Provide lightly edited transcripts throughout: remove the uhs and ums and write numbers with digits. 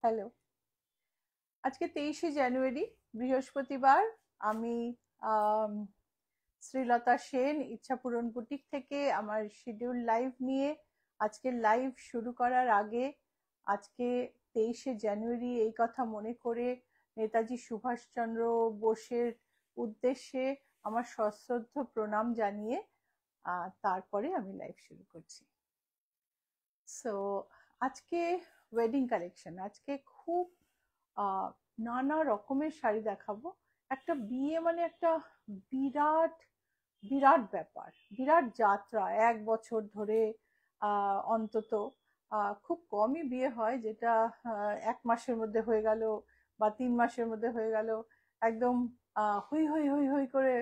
Hello, আজকে 23শে জানুয়ারি বৃহস্পতিবার। আমি শ্রীলতা সেন ইচ্ছাপূরণ বুটিক থেকে আমার শিডিউল লাইভ নিয়ে আজকে লাইভ শুরু করার আগে আজকে 23শে জানুয়ারি এই কথা মনে করে নেতাজি সুভাষচন্দ্র বোসের উদ্দেশ্যে আমার সশ্রদ্ধ প্রণাম জানিয়ে তারপরে আমি লাইভ শুরু করছি। সো আজকে ওয়েডিং কালেকশন, আজকে খুব নানা রকমের শাড়ি দেখাবো। একটা বিয়ে মানে একটা বিরাট বিরাট ব্যাপার, বিরাট যাত্রা। 1 বছর ধরে অন্তত খুব কমই বিয়ে হয় যেটা 1 মাসের মধ্যে হয়ে গেল বা 3 মাসের মধ্যে হয়ে গেল, একদম হই হই হই হই করে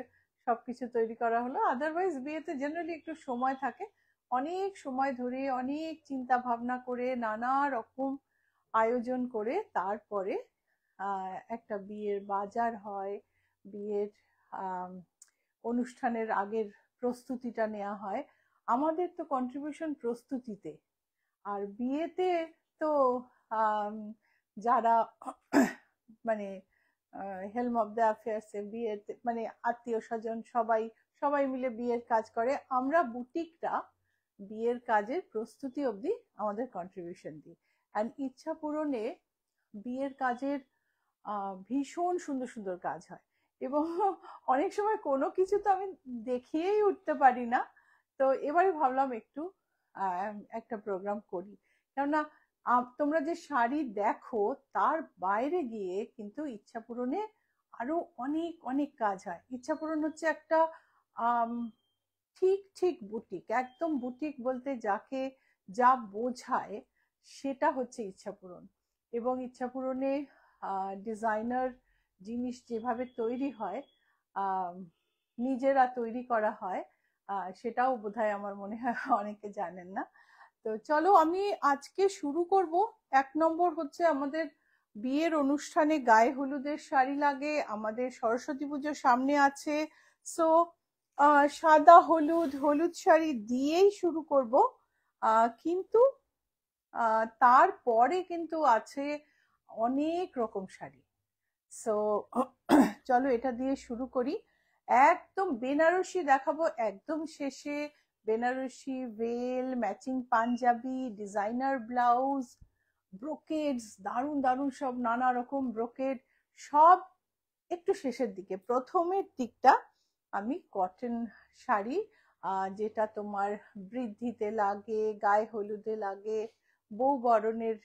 সবকিছু তৈরি করা হলো। আদারওয়াইজ বিয়েতে জেনারেলি একটু সময় থাকে, অনেক সময় ধরে অনেক চিন্তা ভাবনা করে নানা রকম আয়োজন করে তারপরে একটা বিয়ের বাজার হয়, বিয়ের অনুষ্ঠানের আগের প্রস্তুতিটা নেওয়া হয়। আমাদের তো কন্ট্রিবিউশন প্রস্তুতিতে, আর বিয়েতে তো যারা মানে হেলম অফ দ্য অ্যাফেয়ার্সে বিয়েতে মানে আত্মীয় স্বজন সবাই সবাই মিলে বিয়ের কাজ করে। আমরা বুটিকরা বিয়ের কাজের প্রস্তুতি অবধি আমাদের কন্ট্রিবিউশন দিই। অ্যান্ড ইচ্ছা পূরণে বিয়ের কাজের ভীষণ সুন্দর সুন্দর কাজ হয় এবং অনেক সময় কোনো কিছু তো আমি দেখিয়েই উঠতে পারি না। তো এবারে ভাবলাম একটু একটা প্রোগ্রাম করি, কেননা তোমরা যে শাড়ি দেখো তার বাইরে গিয়ে কিন্তু ইচ্ছা পূরণে আরো অনেক অনেক কাজ হয়। ইচ্ছা পূরণ হচ্ছে একটা ঠিক ঠিক বুটিক, একদম বুটিক বলতে যাকে যা বোঝায় সেটা হচ্ছে ইচ্ছা পূরণ। এবং ইচ্ছা পূরণে ডিজাইনার জিনিস যেভাবে তৈরি হয়, নিজেরা তৈরি করা হয়, সেটাও বোধহয় আমার মনে হয় অনেকে জানেন না। তো চলো আমি আজকে শুরু করব। 1 নম্বর হচ্ছে আমাদের বিয়ের অনুষ্ঠানে গায়ে হলুদের শাড়ি লাগে, আমাদের সরস্বতী পুজো সামনে আছে। সো সাদা হলুদ হলুদ শাড়ি দিয়েই শুরু করব, কিন্তু তারপরে কিন্তু আছে অনেক রকম শাড়ি। সো চলো এটা দিয়ে শুরু করি। একদম বেনারসি দেখাবো একদম শেষে, বেনারসি ভেল, ম্যাচিং পাঞ্জাবি, ডিজাইনার ব্লাউজ, ব্রোকেডস, দারুণ দারুণ সব নানা রকম ব্রোকেড, সব একটু শেষের দিকে। প্রথমের দিকটা আমি কটন শাড়ি, যেটা তোমার বৃদ্ধিতে লাগে, গায়ে হলুদে লাগে, বউ বরণের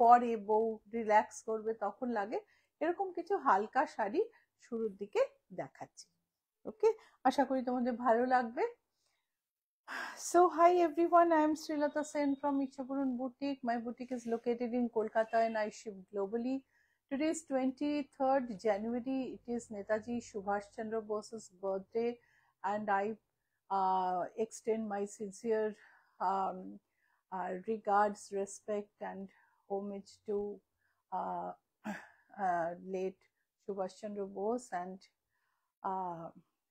পরে বউ রিল্যাক্স করবে তখন লাগে, এরকম কিছু হালকা শাড়ি শুরুর দিকে দেখাচ্ছি। ওকে, আশা করি তোমাদের ভালো লাগবে। So hi everyone, I am Srilata Sen from Ichhapuran Boutique. My boutique is located in Kolkata and I ship globally. Today is 23rd January. It is Netaji Subhash Chandra Bose's birthday, and I extend my sincere regards, respect and homage to late Subhash Chandra Bose. And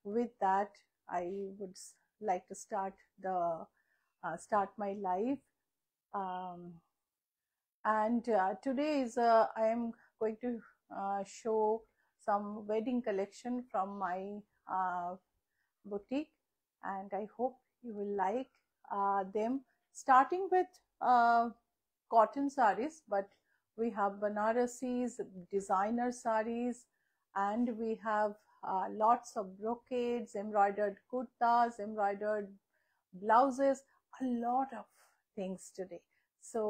with that, I would like to start my live. And today is I am going to show some wedding collection from my boutique, and I hope you will like them, starting with cotton sarees, but we have Banarasis, designer sarees, and we have lots of brocades, embroidered kurtas, embroidered blouses, a lot of things today. So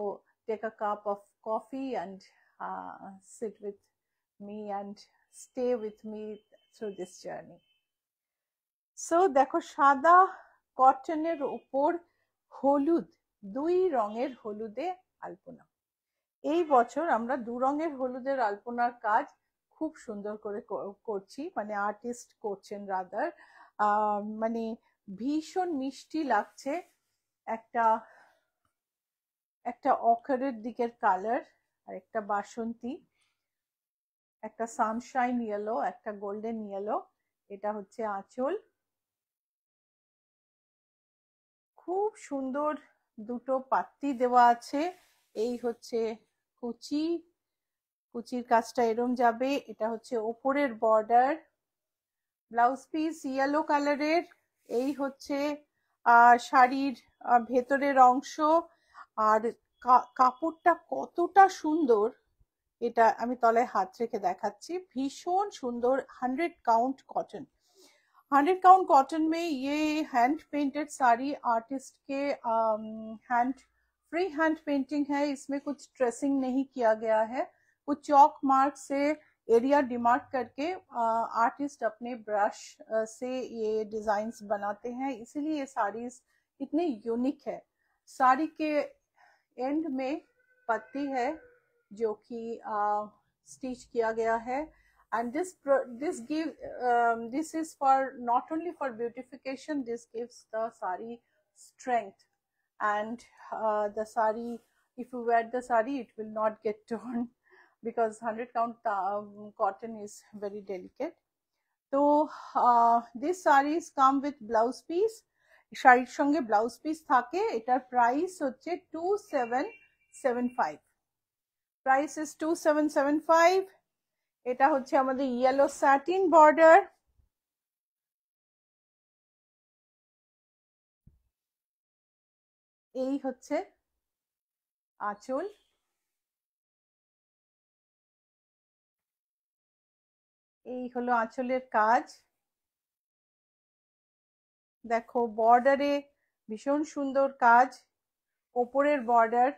take a cup of coffee and sit with me and stay with me through this journey. So দেখো, সাদা কটনের উপর হলুদ, 2 রঙের হলুদে আলপনা। এই বছর আমরা 2 রঙের হলুদের আলপনার কাজ খুব সুন্দর করে করছি, মানে আর্টিস্ট করছেন রাদার, মানে ভীষণ মিষ্টি লাগছে। একটা একটা অকারের দিকের কালার, আর একটা বাসন্তী, একটা সানশাইন ইয়েলো, একটা গোল্ডেন ইয়েলো। এটা হচ্ছে আঁচল, খুব সুন্দর দুটো পাত্তি দেওয়া আছে। এই হচ্ছে কুচি, কুচির কাজটা এরম যাবে, এটা হচ্ছে ওপরের বর্ডার, ব্লাউজ পিস ইয়েলো কালারের, এই হচ্ছে শাড়ির ভেতরের অংশ। আর কাপড়টা কতটা সুন্দর, এটা আমি তলায় হাত রেখে দেখাচ্ছি, भीषण सुंदर 100 काउंट कॉटन। 100 काउंट कॉटन में ये हैंड पेंटेड साड़ी आर्टिस्ट के हैंड फ्री हैंड पेंटिंग है, इसमें कुछ ट्रेसिंग नहीं किया गया है, कुछ चौक मार्क से एरिया डिमार्क करके आर्टिस्ट अपने ब्रश से ये डिजाइन्स बनाते हैं, इसीलिए ये साड़ीज इतनी यूनिक है। साड़ी के एंड में पत्ती है जो कि स्टिच किया गया है, and this is for not only for beautification, this gives the sari strength, and the sari, if you wear the sari it will not get torn because 100 count cotton is very delicate. So these sarees come with blouse piece, শাড়ির সঙ্গে blouse piece থাকে, এটার price হচ্ছে 2775, price is 2775। এটা হচ্ছে আমাদের yellow satin border, এই হচ্ছে আঁচল, এই হলো আঁচলের কাজ। দেখো বর্ডারে ভীষণ সুন্দর কাজ, ওপরের বর্ডার,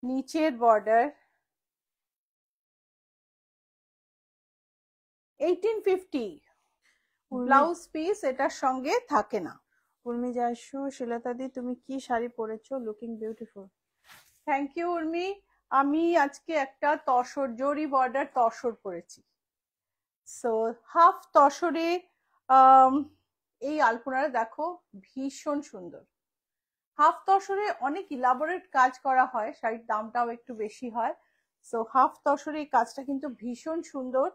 নিচের বর্ডার। 1850 ব্লাউজ পিস এটার সঙ্গে থাকে না। উর্মি জাসু, শিলতা দি তুমি কি শাড়ি পরেছো, looking beautiful. Thank you Urmi, আমি আজকে একটা তসর জরি বর্ডার তসর পরেছি। সো হাফ তসরে এই আলপনাটা দেখো ভীষণ সুন্দর। হাফ তসরে অনেক ইলাবোরেট কাজ করা হয়, শাড়ির দামটাও একটু বেশি হয়। সো হাফ তসরে এই কাজটা কিন্তু ভীষণ সুন্দর।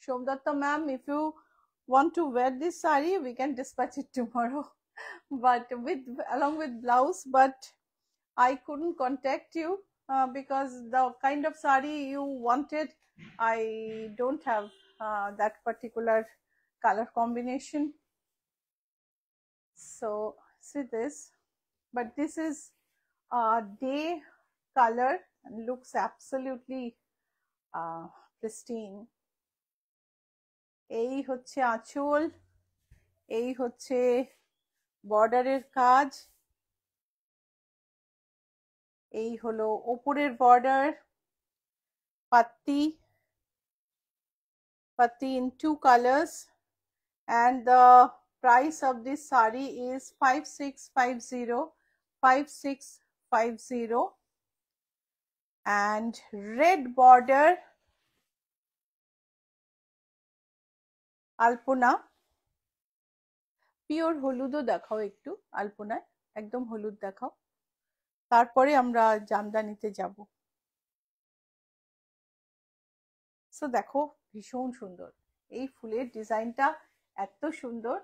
Somdatta ma'am, if you want to wear this saree we can dispatch it tomorrow but along with blouse, but I couldn't contact you because the kind of saree you wanted, I don't have that particular color combination. So see this, but this is day color and looks absolutely pristine. এই হচ্ছে আঁচল, এই হচ্ছে বর্ডারের কাজ, এই হলো ওপরের border, পাত্তি in 2 colors, and the price of this saree is 5650, and red border Alpana, pure হলুদও দেখাও একটু আলপনায়, একদম হলুদ দেখাও, তারপরে আমরা জামদানিতে যাব। সো দেখো ভীষণ সুন্দর, এই ফুলের ডিজাইনটা এত সুন্দর।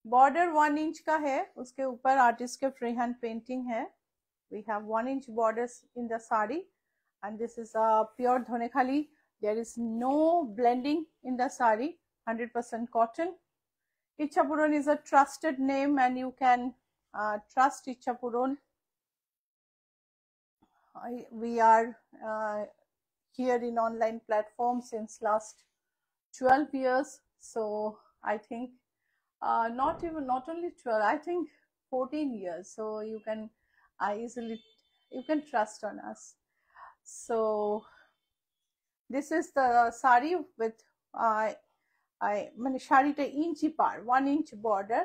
बॉर्डर 1 इंच का है, उसके ऊपर आर्टिस्ट के फ्री हैंड पेंटिंग है। We have 1 inch borders in the sari, and this is a pure Dhonekhali. There is no blending in the sari, 100% cotton. Ichapuron is a trusted name and you can trust Ichapuron. We are here in online platform since last 12 years, so I think not only 12, I think 14 years, so you can you can trust on us. So this is the sari with মানে শাড়িটা ইঞ্চি পার, 1 inch border,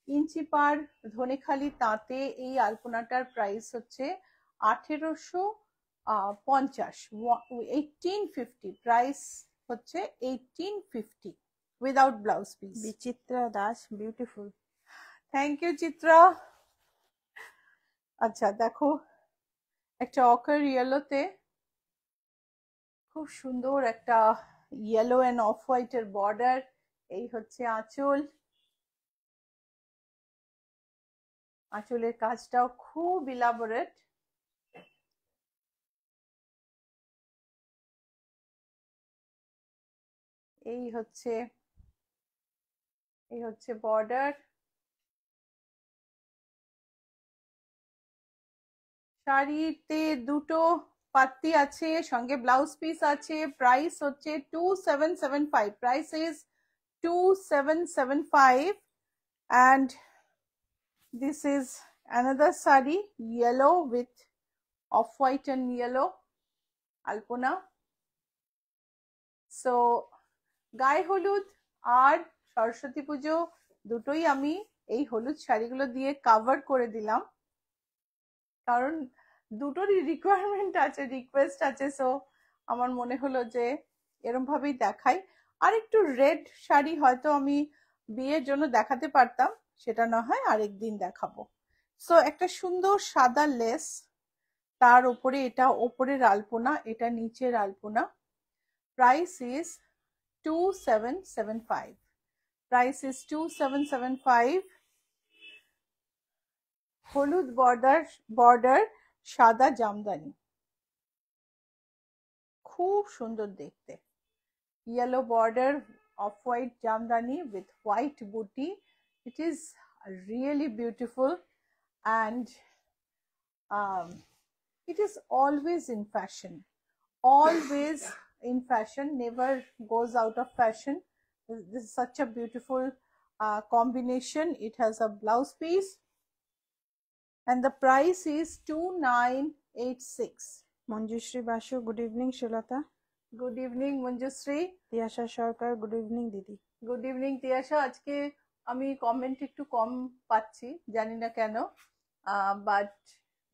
ইঞ্চি পার ধনেখালি তাঁতে। এই আলপনাটার price হচ্ছে 1850, 1850, price হচ্ছে 1850 without blouse piece. Bichitra Das, beautiful. Thank you Chitra. আচ্ছা দেখো একটা ochre ইয়েলোতে খুব সুন্দর একটা ইয়েলো এন্ড অফ হোয়াইটের বর্ডার, এই হচ্ছে আঁচল, আঁচলের কাজটাও খুব ইলাবোরেট। এই হচ্ছে বর্ডার। শাড়িতে দুটো পাত্তি আছে, সঙ্গে ব্লাউজ পিস আছে। প্রাইস হচ্ছে 2775। Price is 2775 and this is another sari, yellow with off-white and yellow alpona. So গায়ে হলুদ আর সরস্বতী পুজো দুটোই আমি এই হলুদ শাড়িগুলো দিয়ে কভার করে দিলাম, কারণ দুটোরই রিকোয়ারমেন্ট আছে, রিকোয়েস্ট আছে। সো আমার মনে হলো যে এরম ভাবেই দেখাই। আর একটু রেড শাড়ি হয়তো আমি বিয়ের জন্য দেখাতে পারতাম, সেটা না হয় আরেকদিন দেখাবো। সো একটা সুন্দর সাদা লেস, তার উপরে এটা ওপরের আলপনা, এটা নিচের Alpana. Price is 2775। Price is 2775। হলুদ বর্ডার সাদা জামদানি, খুব সুন্দর দেখতে। yellow border of white jamdani with white booty. It is really beautiful and it is always in fashion, always in fashion, never goes out of fashion. This is such a beautiful combination. It has a blouse piece and the price is 2986. Manjushree Basu, good evening Sreelata. Good evening Manjushree. Tiyasha Sarkar, good evening দিদি। Good evening Tiyasha. আজকে আমি comment একটু কম পাচ্ছি, জানি না কেন, but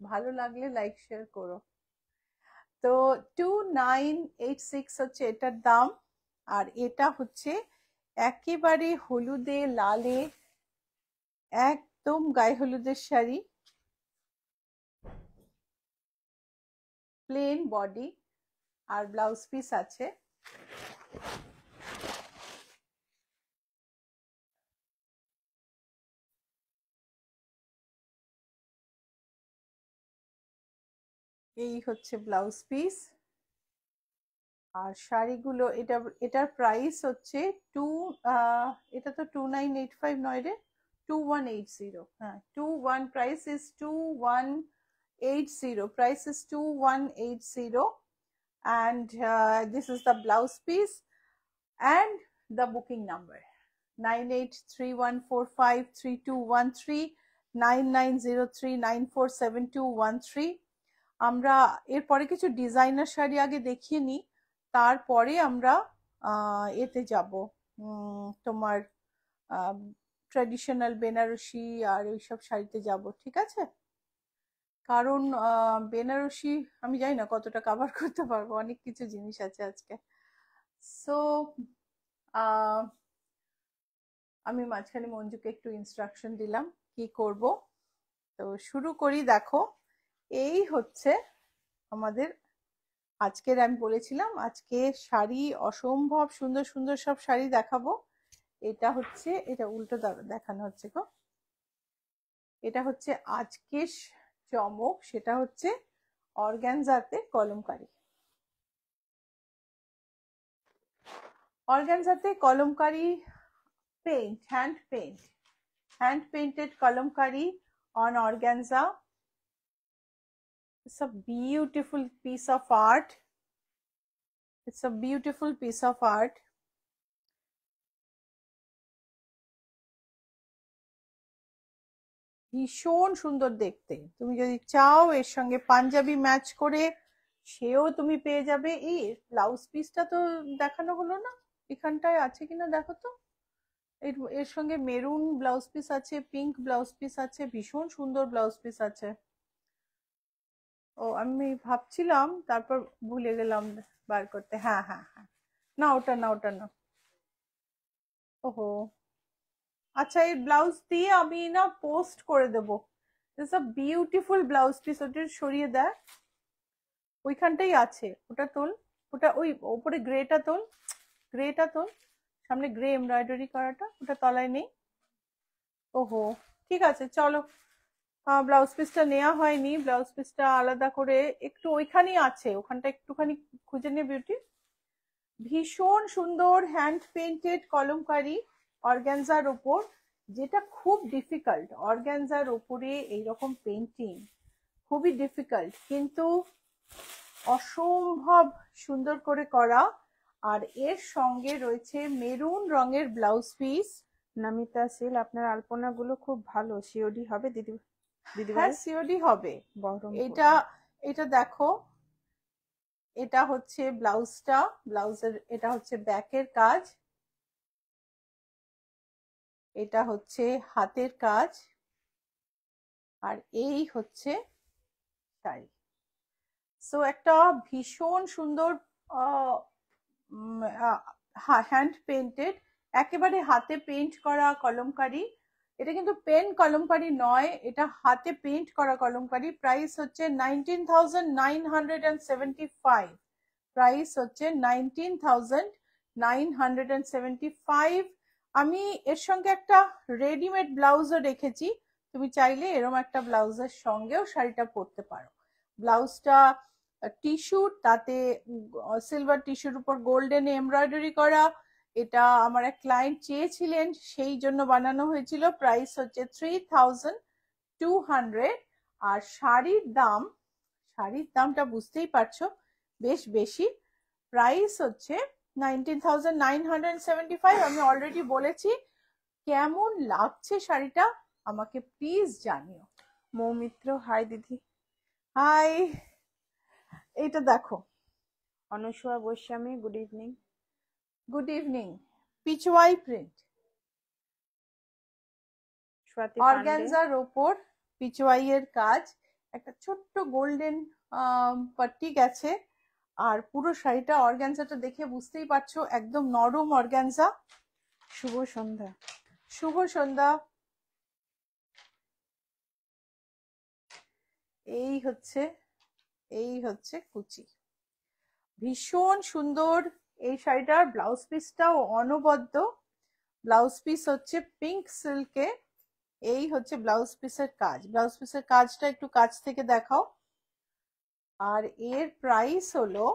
ভালো লাগলে লাইক শেয়ার করো। তো 2986 হচ্ছে এটার দাম। আর এটা হচ্ছে একেবারে হলুদে লালে, একদম গায়ে হলুদের শাড়ি, প্লেন বডি আর ব্লাউজ পিস আছে। এই হচ্ছে ব্লাউজ পিস আর শাড়িগুলো। এটার প্রাইস হচ্ছে এটা তো 2985 নয় রে, 2180। হ্যাঁ 21, price is 2180। Price is 2180 and this is the blouse piece and the booking number 9831453213 9903947213। আমরা এরপরে কিছু ডিজাইনার শাড়ি আগে দেখিয়ে নিই, তারপরে আমরা এতে যাব, তোমার ট্র্যাডিশনাল বেনারসি আর ওইসব শাড়িতে যাব, ঠিক আছে? কারণ বেনারসি আমি জানি না কতটা কভার করতে পারবো, অনেক কিছু জিনিস আছে আজকে। সো আমি মাঝখানে মঞ্জুকে একটু ইনস্ট্রাকশন দিলাম কি করব। তো শুরু করি। দেখো এই হচ্ছে আমাদের আজকের, আমি বলেছিলাম আজকে শাড়ি অসম্ভব সুন্দর সুন্দর সব শাড়ি দেখাবো। এটা হচ্ছে, এটা উল্টো দেখানো হচ্ছে গো। এটা হচ্ছে আজকে চমক, সেটা হচ্ছে অর্গানজাতে কলমকারি। অর্গানজাতে kalamkari paint, hand painted kalamkari on organza. It's a beautiful piece of art. It's a beautiful piece of art. ভীষণ সুন্দর দেখতে। তুমি যদি চাও এর সঙ্গে পাঞ্জাবি ম্যাচ করে সেও তুমি পেয়ে যাবে। এই ব্লাউজ পিসটা তো দেখানো হলো না, এখানটায় আছে কিনা দেখো তো। এর সঙ্গে মেরুন ব্লাউজ পিস আছে, পিঙ্ক ব্লাউজ পিস আছে, ভীষণ সুন্দর ব্লাউজ পিস আছে। ও আমি ভাবছিলাম, তারপর ভুলে গেলাম বার করতে। হ্যাঁ হ্যাঁ হ্যাঁ, না ওটা না, ওটা না। ওহো, আচ্ছা এই ব্লাউজ দিয়ে আমি না পোস্ট করে দেবো। This a beautiful blouse piece. ওটা সরিয়ে দেয়, ওইখানটাই আছে, ওটা তোল। ওটা ওই ওপরে গ্রেটা তোল, গ্রেটা তোল, সামনে গ্রে এমব্রয়ডারি করাটা, ওটা তলায় নেই। ওহো, ঠিক আছে চলো, ব্লাউজ পিসটা নেওয়া হয়নি, ব্লাউজ পিসটা আলাদা করে একটু ওইখানেই আছে, ওখানটা একটুখানি খুঁজে নিয়ে বিউটি। ভীষণ সুন্দর হ্যান্ড পেইন্টেড কলমকারি অর্গানজার ওপর, যেটা খুব ডিফিকাল্ট। অর্গানজার ওপরে এইরকম পেইন্টিং খুবই ডিফিকাল্ট, কিন্তু অসম্ভব সুন্দর করে করা। আর এর সঙ্গে রয়েছে মেরুন রঙের ব্লাউজ পিস। নামিতা সিল, আপনার আলপনাগুলো খুব ভালো, সিওডি হবে দিদি? হ্যাঁ, সিওডি হবে। এটা এটা দেখো, এটা হচ্ছে ব্লাউজটা, ব্লাউজের এটা হচ্ছে ব্যাকের কাজ, এটা হচ্ছে হাতের কাজ, আর এই হচ্ছে শাড়ি। সো একটা ভীষণ সুন্দর হ্যান্ড পেইন্টেড, একেবারে হাতে পেইন্ট করা কলমকারি। এটা কিন্তু পেন কলমকারি নয়, এটা হাতে পেইন্ট করা কলমকারি। প্রাইস হচ্ছে 19,975। প্রাইস হচ্ছে 19,975। আমি এর সঙ্গে একটা রেডিমেড ব্লাউজও রেখেছি, তুমি চাইলে এরকম একটা ব্লাউজের সঙ্গেও শাড়িটা পরতে পারো। ব্লাউজটা টিস্যু, তাতে সিলভার টিস্যুর উপর গোল্ডেন এমব্রয়ডারি করা। এটা আমার এক ক্লায়েন্ট চেয়েছিলেন, সেই জন্য বানানো হয়েছিল। প্রাইস হচ্ছে 3,200। আর শাড়ির দামটা বুঝতেই পারছো বেশ বেশি। প্রাইস হচ্ছে 19,975। আমি অলরেডি বলেছি। কেমন লাগছে শাড়িটা আমাকে প্লিজ জানিও। মৌমিত্র, হাই দিদি। হাই, এটা দেখো। Anusuya Goswami, good evening. Good evening. Pichwai print অর্গানজার ওপর পিচওয়াই এর কাজ, একটা ছোট্ট গোল্ডেন পাট্টি গেছে। আর পুরো শাড়িটা অর্গানজাটা দেখে বুঝতেই পারছো একদম নরম অর্গানজা। শুভ সন্ধ্যা। শুভ সন্ধ্যা। এই হচ্ছে কুচি। ভীষণ সুন্দর এই শাড়িটার ব্লাউজ পিসটাও অনবদ্য। ব্লাউজ পিস হচ্ছে পিঙ্ক সিল্কে। এই হচ্ছে ব্লাউজ পিসের কাজ। ব্লাউজ পিসের কাজটা একটু কাছ থেকে দেখাও। আর এর প্রাইস হলো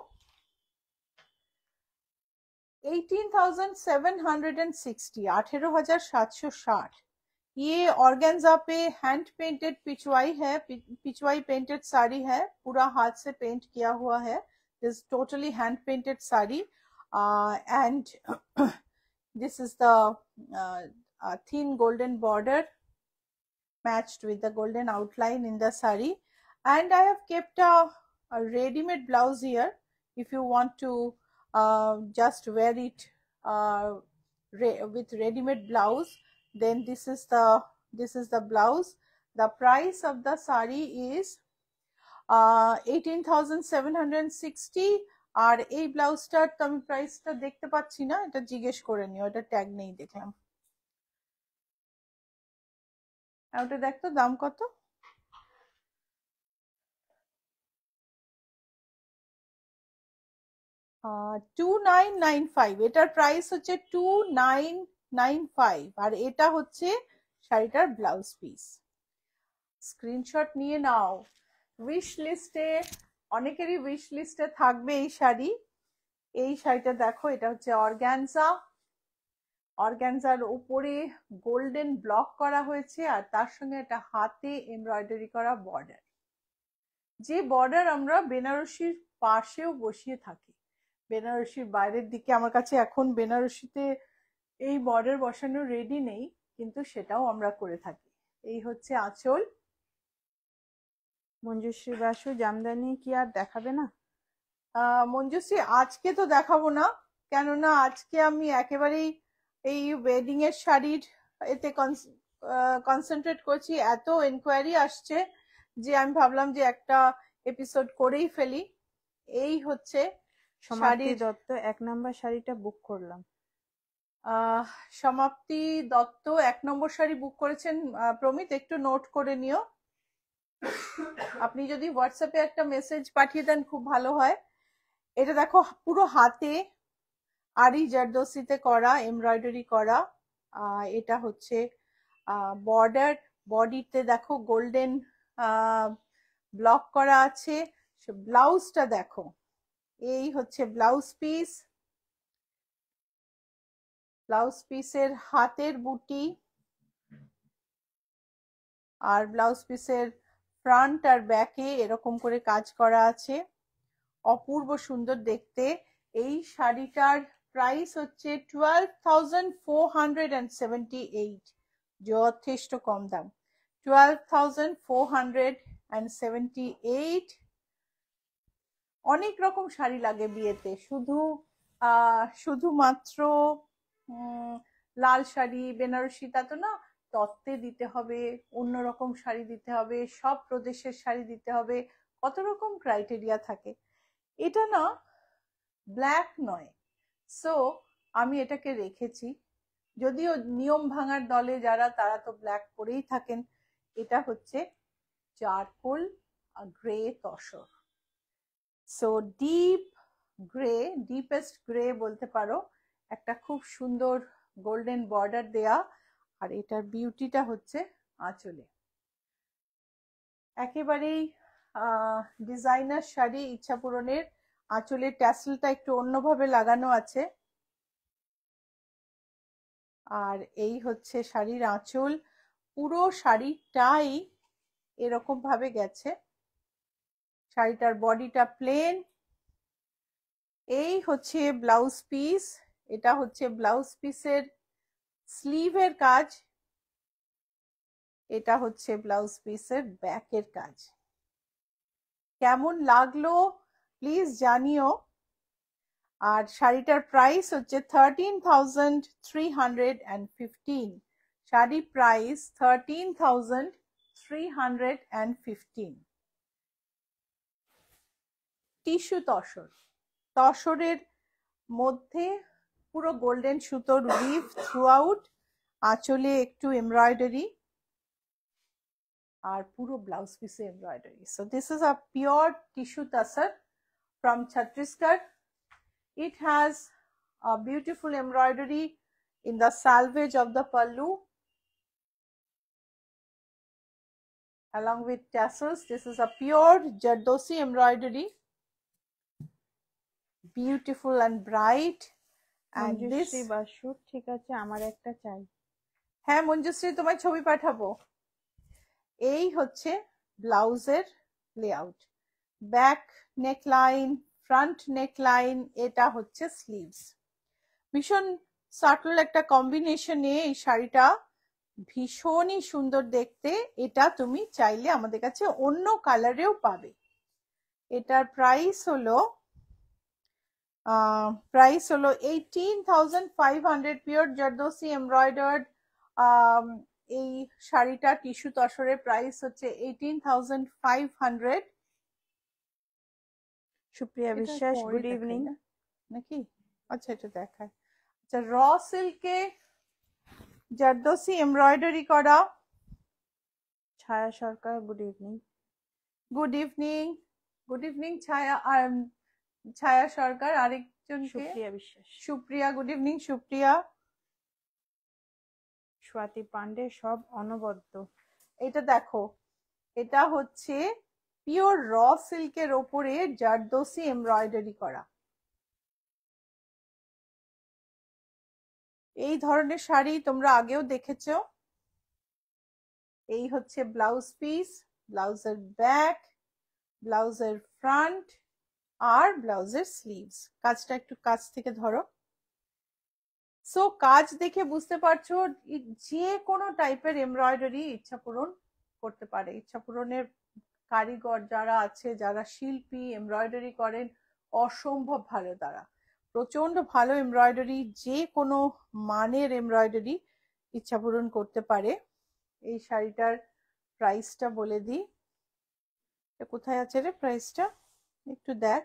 18,760, 18,760। ये ऑर्गेन्जा पे हैंड पेंटेड पिचवाई है, पिचवाई पेंटेड साड़ी है, पूरा हाथ से पेंट किया हुआ है। This totally hand painted sari and this is the thin golden border matched with the golden outline in the sari. And I have kept a ready-made blouse here if you want to just wear it with ready-made blouse. Then this is the blouse. The price of the sari is 18,760. আর এই ব্লাউজটার তো আমি প্রাইসটা দেখতে পাচ্ছি না, এটা জিজ্ঞেস করে নিও, এটা ট্যাগ নেই দেখলাম। ওটা দেখতো দাম কত। 2995। এটার প্রাইস হচ্ছে 2995। আর এটা হচ্ছে শাড়িটার ব্লাউজ পিস। স্ক্রিনশট নিয়ে নাও। উইশ লিস্টে, অনেকেরই উইশ লিস্টে থাকবে এই শাড়ি। এই শাড়িটা দেখো, এটা হচ্ছে অর্গানজা। অর্গানজার উপরে গোল্ডেন ব্লক করা হয়েছে, আর তার সঙ্গে একটা হাতে এমব্রয়ডারি করা বর্ডার, যে বর্ডার আমরা বেনারসির পাশেও বসিয়ে থাকি। বেনারসির বাইরের দিকে আমার কাছে এখন বেনারসিতে এই বর্ডার বসানো রেডি নেই, কিন্তু সেটাও আমরা করে থাকি। এই হচ্ছে আঁচল। মঞ্জুশ্রী বাসু, জামদানি কি আর দেখাবে না? মঞ্জুশ্রী, আজকে তো দেখাবো না, কেননা আজকে আমি একেবারেই এই ওয়েডিং এর শাড়ির এতে কনসেন্ট্রেট করছি। এত এনকোয়ারি আসছে যে আমি ভাবলাম যে একটা এপিসোড করেই ফেলি। এই হচ্ছে সমাপ্তি দত্ত, 1 নম্বর শাড়িটা বুক করলাম। সমাপ্তি দত্ত 1 নম্বর শাড়ি বুক করেছেন। প্রমিত, একটু নোট করে নিও। আপনি যদি হোয়াটসঅ্যাপে একটা মেসেজ পাঠিয়ে দেন খুব ভালো হয়। এটা দেখো, পুরো হাতে আরি জারদোসিতে করা, এমব্রয়ডারি করা। এটা হচ্ছে বর্ডার, বডিতে দেখো গোল্ডেন ব্লক করা আছে। ব্লাউজটা দেখো, এই হচ্ছে ব্লাউজ পিস। ব্লাউজ পিসের হাতের বুটি আর ব্লাউজ পিসের ফ্রন্ট আর ব্যাকে এরকম করে কাজ করা আছে, অপূর্ব সুন্দর দেখতে। এই শাড়িটার প্রাইস হচ্ছে 12,478, যথেষ্ট কম দাম, 12,478। অনেক রকম শাড়ি লাগে বিয়েতে, শুধুমাত্র লাল শাড়ি বেনারসি তা তো না, তত্ত্বে দিতে হবে, অন্যরকম শাড়ি দিতে হবে, সব প্রদেশের শাড়ি দিতে হবে, কত রকম ক্রাইটেরিয়া থাকে। এটা না ব্ল্যাক নয়, সো আমি এটাকে রেখেছি। যদিও নিয়ম ভাঙার দলে যারা, তারা তো ব্ল্যাক পরেই থাকেন। এটা হচ্ছে charcoal grey tussar, so deep grey, deepest grey বলতে পারো। একটা খুব সুন্দর গোল্ডেন বর্ডার দেয়া, আর এটার বিউটিটা হচ্ছে আঁচলে। একেবারেই ডিজাইনার শাড়ি, ইচ্ছা পূরণের। আঁচলের ট্যাসেলটা একটু অন্যভাবে লাগানো আছে। আর এই হচ্ছে শাড়ির আঁচল, পুরো শাড়িটাই এরকম ভাবে গেছে। শাড়িটার বডিটা প্লেন। এই হচ্ছে ব্লাউজ পিস, এটা হচ্ছে ব্লাউজ পিসের স্লিভের কাজ, এটা হচ্ছে ব্লাউজ পিসের ব্যাকের কাজ। কেমন লাগলো প্লিজ জানিও। আর শাড়িটার প্রাইস হচ্ছে 13,315। শাড়ি প্রাইস 13,315। টিস্যু তসর, তসরের মধ্যে পুরো গোল্ডেন সুতোর উইভ থ্রু আউট, আঁচলে একটু এমব্রয়ডারি, আর পুরো ব্লাউজ পিসে embroidery. So this is a pure tissue তাসার from Chhattisgarh. It has a beautiful embroidery in the salvage of the pallu along with tassels. This is a pure Jardosi embroidery, beautiful and bright. And this Basu ঠিক আছে, আমার একটা চাই। হ্যাঁ মঞ্জুশ্রী, তোমায় ছবি পাঠাবো। এই হচ্ছে ব্লাউজের layout, back neckline, front neckline, এটা হচ্ছে স্লিভস। ভীষণ সাটল একটা কম্বিনেশনে এই শাড়িটা, ভীষণই সুন্দর দেখতে। এটা তুমি চাইলে আমাদের কাছে অন্য কালারেও পাবে। এটার প্রাইস হলো 18,500, পিওর জারদোসি এমব্রয়ডার্ড। এই শাড়িটা টিস্যু তসরের প্রাইস হচ্ছে 18,500। সুপ্রিয়া বিশ্বাস, গুড ইভিনিং। নাকি? আচ্ছা, এটা দেখায়। আচ্ছা, র সিল্কে জারদোসি এমব্রয়ডারি করা। Chhaya Sarkar, good evening. Good evening, good evening Chhaya. আর ছায়া সরকার, আরেকজন সুপ্রিয়া বিশ্বাস। Supriya, good evening Supriya. স্বাতি পান্ডে, সব অনবদ্য। এটা দেখো, এটা হচ্ছে পিওর র সিল্কের ওপরে জারদোসি এমব্রয়ডারি করা। এই ধরনের শাড়ি তোমরা আগেও দেখেছো। এই হচ্ছে ব্লাউজ পিস, ব্লাউজের ব্যাক, ব্লাউজের ফ্রন্ট আর ব্লাউজের স্লিভস। কাজটা একটু কাছ থেকে ধরো। সো কাজ দেখে বুঝতে পারছো যে কোনো টাইপের এমব্রয়ডারি ইচ্ছা পূরণ করতে পারে। ইচ্ছা পূরণের কারিগর যারা আছে, যারা শিল্পী, এমব্রয়ডারি করেন, অসম্ভব ভালো তারা, প্রচন্ড ভালো এমব্রয়ডারি, যে কোনো মানের এমব্রয়ডারি ইচ্ছা পূরণ করতে পারে। এই শাড়িটার প্রাইসটা বলে দিই। কোথায় আছে রে প্রাইসটা, একটু দেখ,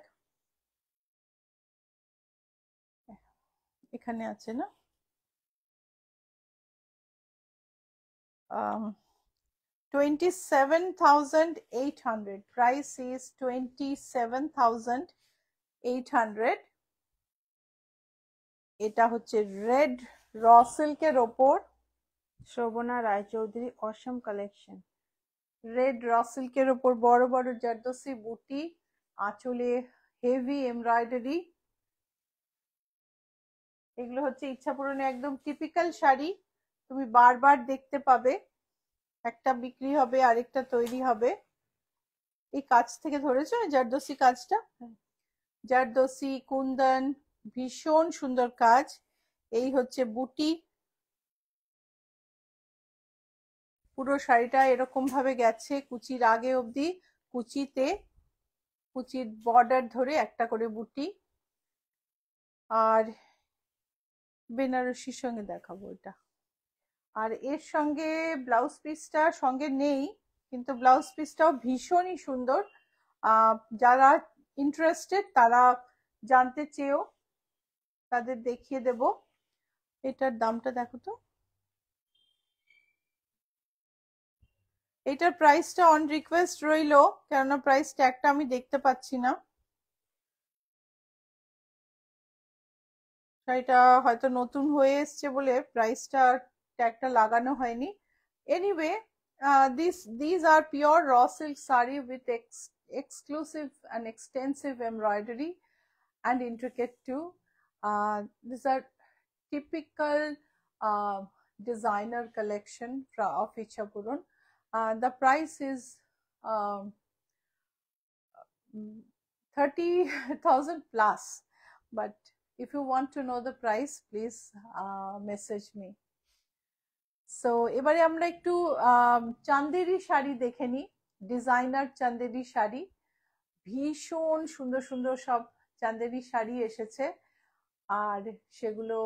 এখানে আছে না? 27,800, price is 27,800। এটা হচ্ছে রেড র সিল্কের ওপর শোভনা রায়চৌধুরী, অসম কালেকশন। রেড র সিল্কের ওপর বড় বড় জারদোসি বুটি, আঁচলে হেভি এমব্রয়ডারি। এগুলো হচ্ছে ইচ্ছা পূরণে একদম টিপিক্যাল শাড়ি, তুমি বারবার দেখতে পাবে, একটা বিক্রি হবে আরেকটা তৈরি হবে। এই কাজ থেকে ধরেছো জারদোসি কাজটা, জারদোসি কুন্দন, ভীষণ সুন্দর কাজ। এই হচ্ছে বুটি, পুরো শাড়িটা এরকম ভাবে গেছে কুচির আগে অবধি, কুচিতে কুচির বর্ডার ধরে একটা করে বুটি। আর বেনারসির সঙ্গে দেখাবো এটা। আর এর সঙ্গে ব্লাউজ পিসটা সঙ্গে নেই, কিন্তু ব্লাউজ পিসটাও ভীষণই সুন্দর। যারা ইন্টারেস্টেড তারা জানতে চেয়েও তাদের দেখিয়ে দেব। এটার দামটা দেখো তো, এটার প্রাইসটা অন রিকোয়েস্ট রইলো, কেননা প্রাইস ট্যাগটা আমি দেখতে পাচ্ছি না। শাড়িটা হয়তো নতুন হয়ে এসছে বলে প্রাইসটা ট্যাগটা লাগানো হয়নি। Anyway, these are pure raw silk saree with exclusive and extensive embroidery and intricate too. These are typical designer collection of Ichhapuran. The price is 30,000 plus, but if you want to know the price, please message me. So এবারে আমরা একটু চান্দেরি শাড়ি দেখে নিই, designer Chanderi sari. ভীষণ সুন্দর সুন্দর সব চান্দেরি শাড়ি এসেছে, আর সেগুলো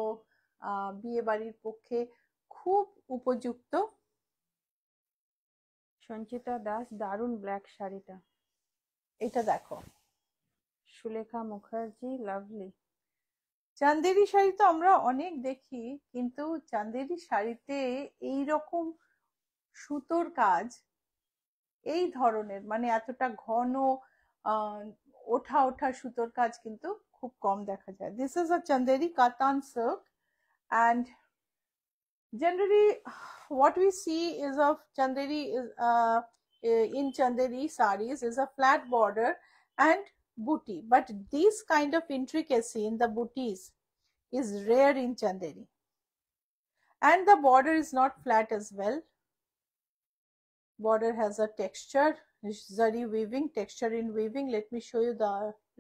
বিয়ে বাড়ির পক্ষে খুব উপযুক্ত। সঞ্চিতা দাস, দারুণ ব্ল্যাক শাড়িটা। এটা দেখো, সুলেখা মুখার্জি, লাভলি। চান্দেরি শাড়ি তো আমরা অনেক দেখি, কিন্তু চান্দেরি শাড়িতে এই রকম সুতোর কাজ, এই ধরনের মানে এতটা ঘন ওঠা ওঠা সুতোর কাজ কিন্তু খুব কম দেখা যায়। দিস ইজ আ চান্দেরি কাতান silk, and generally what we see is of chanderi is in chanderi sarees is a flat border and booty, but this kind of intricacy in the booties is rare in chanderi, and the border is not flat as well. Border has a texture, zari weaving, texture in weaving. Let me show you the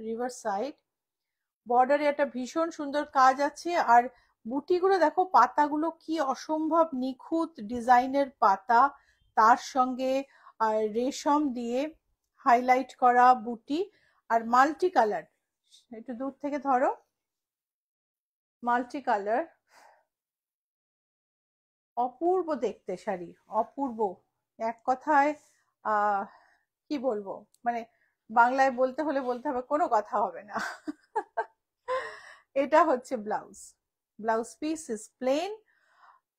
reverse side. বর্ডারে একটা ভীষণ সুন্দর কাজ আছে, আর বুটিগুলো দেখো, পাতাগুলো কি অসম্ভব নিখুঁত ডিজাইনের পাতা, তার সঙ্গে রেশম দিয়ে হাইলাইট করা বুটি, আর মাল্টি কালার। একটু দূর থেকে ধরো, মাল্টি কালার, অপূর্ব দেখতে শাড়ি, অপূর্ব। এক কথায় কি বলবো, মানে বাংলায় বলতে হলে বলতে হবে, কোনো কথা হবে না। এটা হচ্ছে blouse, blouse piece is plain.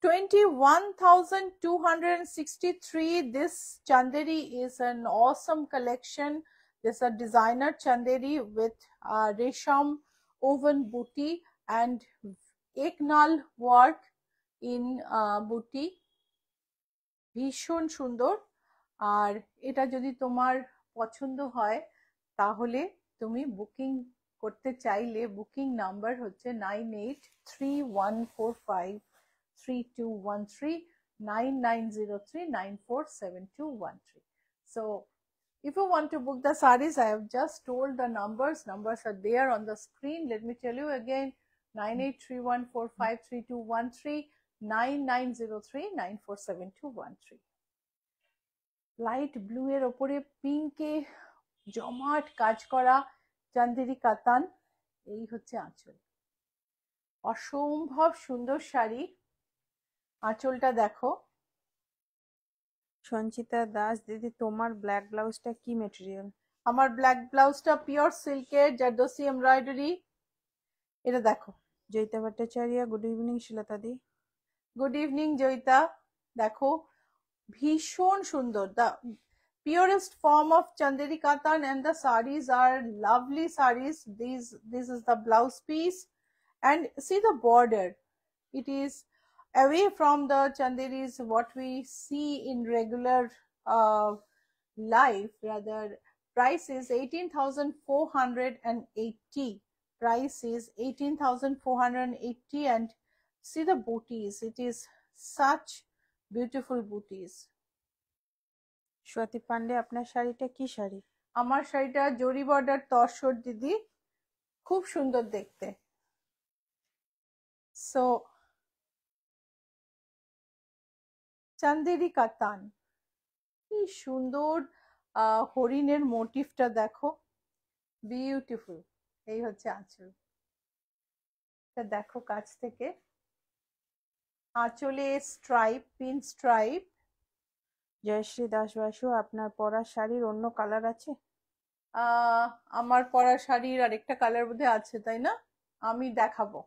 21,263. This chanderi is an awesome collection. This is a designer chanderi with resham woven booty and eknal work in booty. ভীষণ সুন্দর। আর এটা যদি তোমার পছন্দ হয় তাহলে তুমি বুকিং করতে চাইলে বুকিং নাম্বার হচ্ছে 9831453213, 9903947213. So if you want to book the sarees, I have just told the numbers are there on the screen. Let me tell you again, 9831453213, 9903947213. Light blue এর ওপরে পিঙ্কে জমাট কাজ করা চান্দেরি কাতান। এই হচ্ছে আঁচল, অসম্ভব সুন্দর শাড়ি। আঁচলটা দেখো। সঞ্চিতা দাস, দিদি তোমার ব্ল্যাক ব্লাউজটা কি মেটেরিয়াল? আমার ব্ল্যাক ব্লাউজটা পিওর সিল্কের জারদোসি এমব্রয়ডারি। এটা দেখো। জয়িতা ভট্টাচার্য, গুড ইভিনিং শিলতাদি। Good evening Joyita. দেখো ভীষণ সুন্দর, the purest form of chanderi katan, and the sarees are lovely sarees. This is the blouse piece, and see the border, it is away from the chanderis what we see in regular life. Rather, price is 18,480. Price is 18,480, and see the booties. It is such beautiful booties. Swati Pandey, আপনার শাড়িটা কি শাড়ি? আমার শাড়িটা জরি border tussar দিদি, খুব সুন্দর দেখতে। সো চান্দেরি কাতান, কি সুন্দর হরিণের মোটিভটা দেখো, বিউটিফুল। এই হচ্ছে আঁচল, এটা দেখো কাছ থেকে। আঁচলে stripe, pin stripe. Jayashree Das Basu, আপনার পরা শাড়ির অন্য কালার আছে? আমার পরা শাড়ির আরেকটা কালার বোধহয় আছে, তাই না? আমি দেখাবো।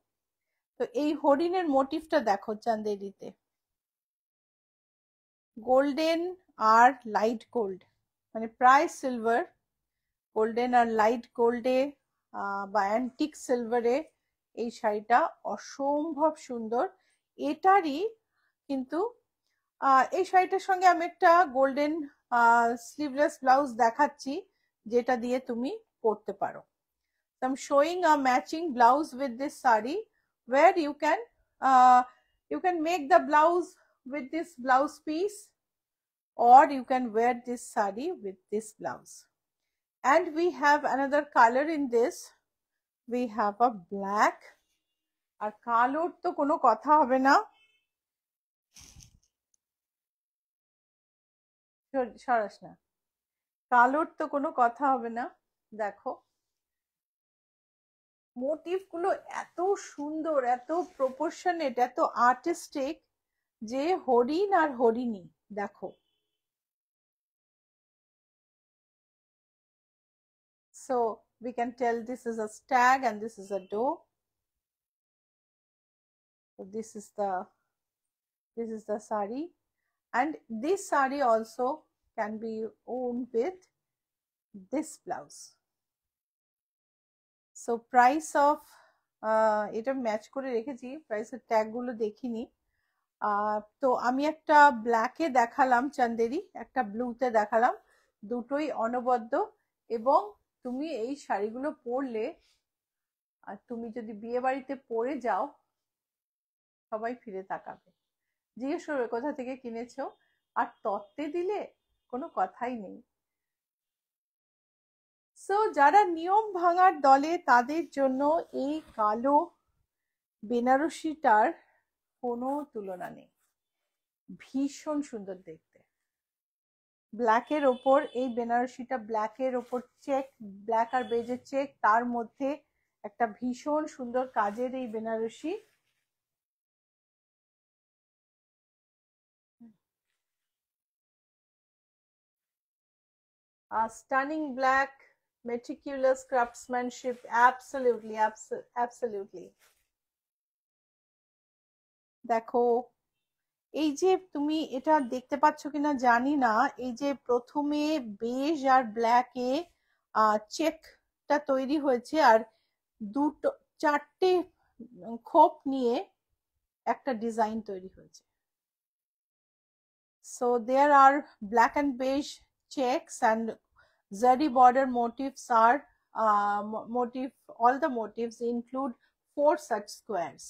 তো এই হরিণের মোটিভটা দেখো চান্দেরিতে, গোল্ডেন আর লাইট গোল্ড, মানে প্রায় সিলভার, গোল্ডেন আর লাইট গোল্ডে বা অ্যান্টিক সিলভারে এই শাড়িটা অসম্ভব সুন্দর। এটারই কিন্তু এই শাড়িটার সঙ্গে আমি একটা গোল্ডেন স্লিভলেস ব্লাউজ দেখাচ্ছি, যেটা দিয়ে তুমি পরতে পারো। So I'm showing a matching blouse with this sari, where you can make the blouse with this blouse piece, or you can wear this sari with this blouse. And we have another color in this. We have a black. আর কালোর তো কোনো কথা হবে না, সরাস না, কালোর তো কোনো কথা হবে না। দেখো মোটিভ গুলো এত সুন্দর, এত প্রপোর্শনেট, এত আর্টিস্টিক, যে হরিণ আর হরিণী দেখো। So we can tell this is a stag and this is a doe. So this is the sari, and this sari also can be worn with this blouse. So price of এটা match করে রেখেছি, প্রাইসের tag গুলো দেখিনি। তো আমি একটা ব্ল্যাকে দেখালাম চান্দেরি, একটা ব্লুতে দেখালাম, দুটোই অনবদ্য। এবং তুমি এই শাড়িগুলো পরলে, আর তুমি যদি বিয়ে বাড়িতে পরে যাও, সবাই ফিরে তাকাবে, জিজ্ঞেস করবে কোথা থেকে কিনেছো, আর তত্ত্বে দিলে কোনো কথাই নেই। সো যারা নিয়ম ভাঙার দলে, তাদের জন্য এই কালো বেনারসিটার কোনো তুলনা নেই, ভীষণ সুন্দর দেখতে। ব্ল্যাকের ওপর এই বেনারসিটা, ব্ল্যাকের ওপর চেক, ব্ল্যাক আর বেজের চেক, তার মধ্যে একটা ভীষণ সুন্দর কাজের এই Banarasi. Stunning black, meticulous craftsmanship, absolutely. দেখো এই যে তুমি এটা দেখতে পাচ্ছ কিনা জানি না, এই যে প্রথমে বেজ আর ব্ল্যাকে চেকটা তৈরি হয়েছে, আর দুটো চারটে খোপ নিয়ে একটা ডিজাইন তৈরি হয়েছে। So there are black and beige checks, and zari border motifs are all the motifs include 4 such squares.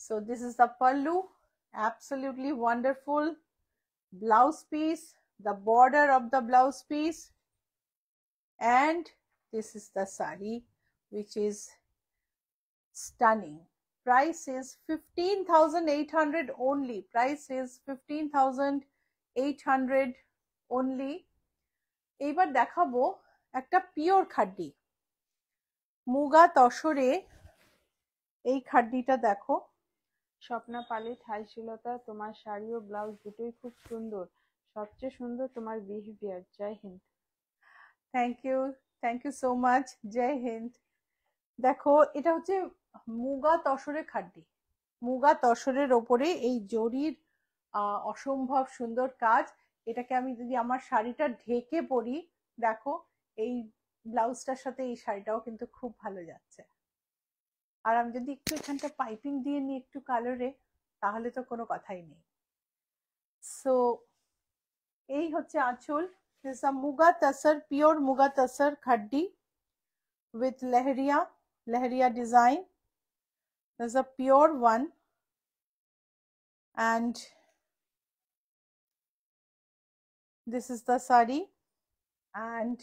So this is the pallu, absolutely wonderful. Blouse piece, the border of the blouse piece, and this is the sari, which is stunning. Price is 15,800 only. Price is 15,800 only. এইবার দেখাবো একটা pure খাড্ডি, muga তসরে। এই খাড্ডিটা দেখো। স্বপ্না পালিত, high শ্রীলতা, তোমার শাড়ি ও blouse দুটোই খুব সুন্দর, সবচেয়ে সুন্দর তোমার behaviour. Jai Hind. Thank you so much. Jai Hind. দেখো এটা হচ্ছে মুগা তসরের খাড্ডি, মুগা তসরের ওপরে এই জরির অসম্ভব সুন্দর কাজ। এটাকে আমি যদি আমার শাড়িটা ঢেকে পরি, দেখো এই ব্লাউজটার সাথে এই শাড়িটাও কিন্তু খুব ভালো যাচ্ছে। আর আমি যদি একটু এখানটা পাইপিং দিয়ে নিই একটু কালারে, তাহলে তো কোনো কথাই নেই। সো এই হচ্ছে আঁচল। This a muga তাসার, pure muga তাসার খাড্ডি with lehriya design. There's a pure one, and this is the sari, and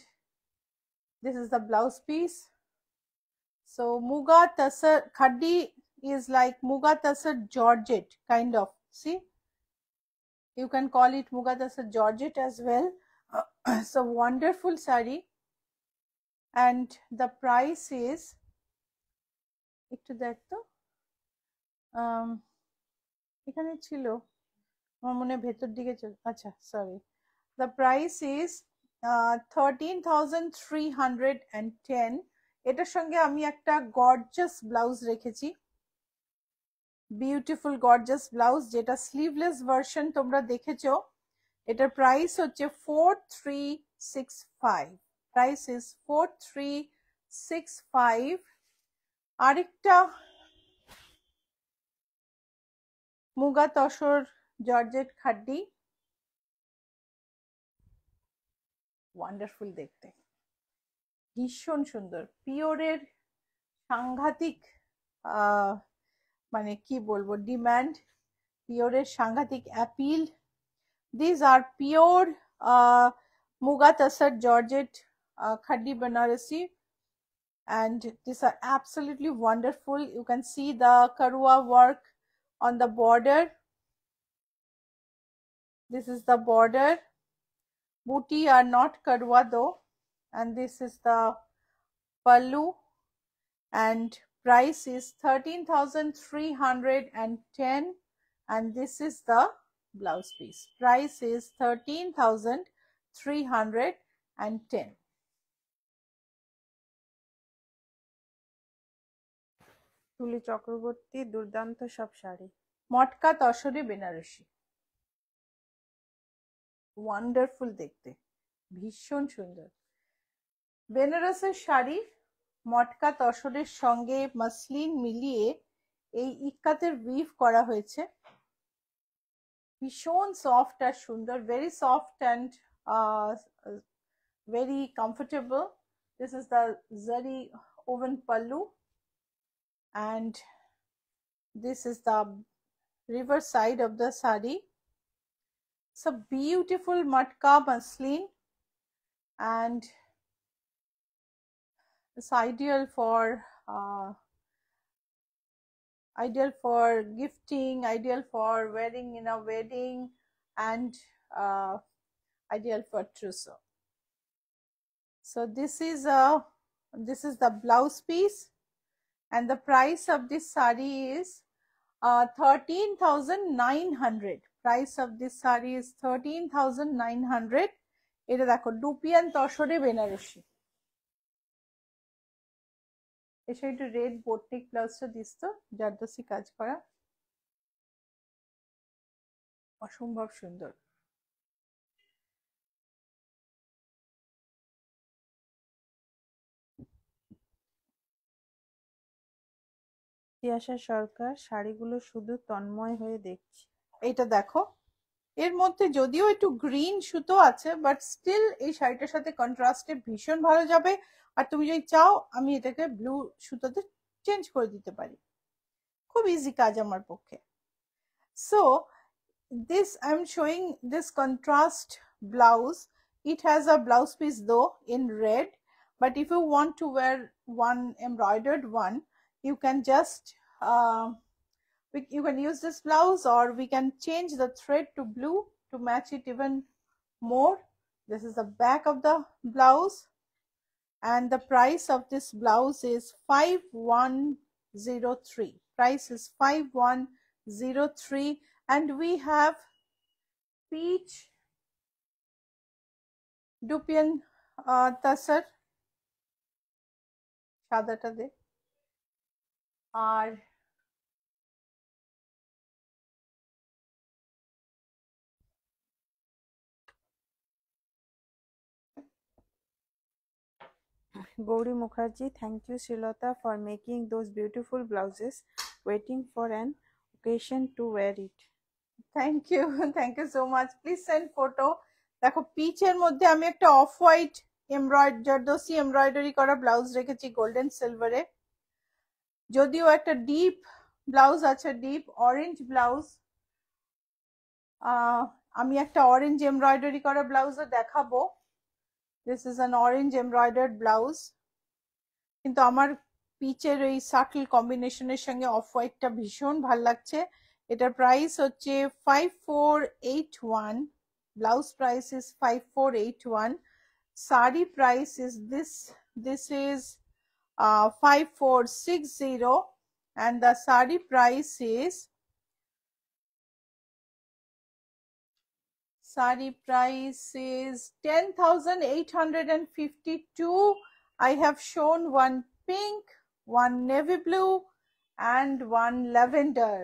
this is the blouse piece. So muga tasar khaddi is like muga tasar georgette kind of, see, you can call it muga tasar georgette as well. So wonderful sari, and the price is একটু দেখ তো, এখানে ছিল আমার মনে ভেতর দিকে চল, আচ্ছা সরি, the price is 13,310. এটার সঙ্গে আমি একটা গর্জাস ব্লাউজ রেখেছি, বিউটিফুল গর্জাস ব্লাউজ, যেটা স্লিভলেস ভার্সন তোমরা দেখেছো। এটার প্রাইস হচ্ছে 4365, প্রাইস ইজ 4365। আরেকটা মুগা তসর জর্জেট খাড্ডি, ওয়ান্ডারফুল দেখতে, ভীষণ সুন্দর, পিওরের সাংঘাতিক মানে কি বলবো ডিমান্ড, পিওরের সাংঘাতিক appeal. This are pure muga tussar georgette khaddi banarasi, and these are absolutely wonderful. You can see the karwa work on the border. This is the border, booty are not karwa though, and this is the pallu, and price is 13,310, and this is the blouse piece. Price is 13,310. তুলি চক্রবর্তী, দুর্দান্ত সব শাড়ি। মটকা তসরে Banarasi, wonderful দেখতে, ভীষণ সুন্দর। বেনারসের শাড়ি মটকা তসরের সঙ্গে muslin মিলিয়ে এই ইক্কাতের উইভ করা হয়েছে, ভীষণ সফট আর সুন্দর, very soft and very comfortable. This is the zari woven pallu, and this is the reverse side of the sari. It's a beautiful matka muslin, and it's ideal for gifting, ideal for wearing in a wedding, and ideal for trousseau. So this is the blouse piece, and the price of this sari is 13,900. Price of this sari is 13,900. এটা দেখো dupion তসরে Banarasi, এসে একটু red বোটনিক ব্লাউজটা this তো, জারদোসি কাজ করা, অসম্ভব সুন্দর। তিয়াশা সরকার, শাড়িগুলো শুধু তন্ময় হয়ে দেখছি। এইটা দেখো, এর মধ্যে যদিও একটু গ্রিন সুতো আছে, বাট স্টিল এই শাড়িটার সাথে কন্ট্রাস্টে ভীষণ ভালো যাবে। আর তুমি যদি চাও আমি এটাকে ব্লু সুতোতে চেঞ্জ করে দিতে পারি, খুব ইজি কাজ আমার পক্ষে। So this I'm showing this contrast blouse. It has a blouse piece though in red, but if you want to wear one embroidered one, you can just you can use this blouse, or we can change the thread to blue to match it even more. This is the back of the blouse, and the price of this blouse is 5103. Price is 5103, and we have peach dupian tasar, সাদাটা দে, আর Gauri Mukherjee, thank you Srilata for making those beautiful blouses. Waiting for an occasion to wear it. Thank you thank you so much, please send photo. দেখো পিচের মধ্যে আমি একটা off white zardozi embroidery করা blouse রেখেছি golden সিলভারে, যদিও একটা ডিপ ব্লাউজ আছে, ডিপ অরেঞ্জ ব্লাউজ। আমি একটা অরেঞ্জ এমব্রয়ডারি করা ব্লাউজও দেখাবো। This is an orange embroidered blouse, কিন্তু আমার পিচের এই সাটল কম্বিনেশনের সঙ্গে অফ হোয়াইটটা ভীষণ ভাল লাগছে। এটার প্রাইস হচ্ছে 5481, blouse price is 5481, sari price is this is 5460, and the sari price is 10,852. I have shown one pink, one navy blue, and one lavender.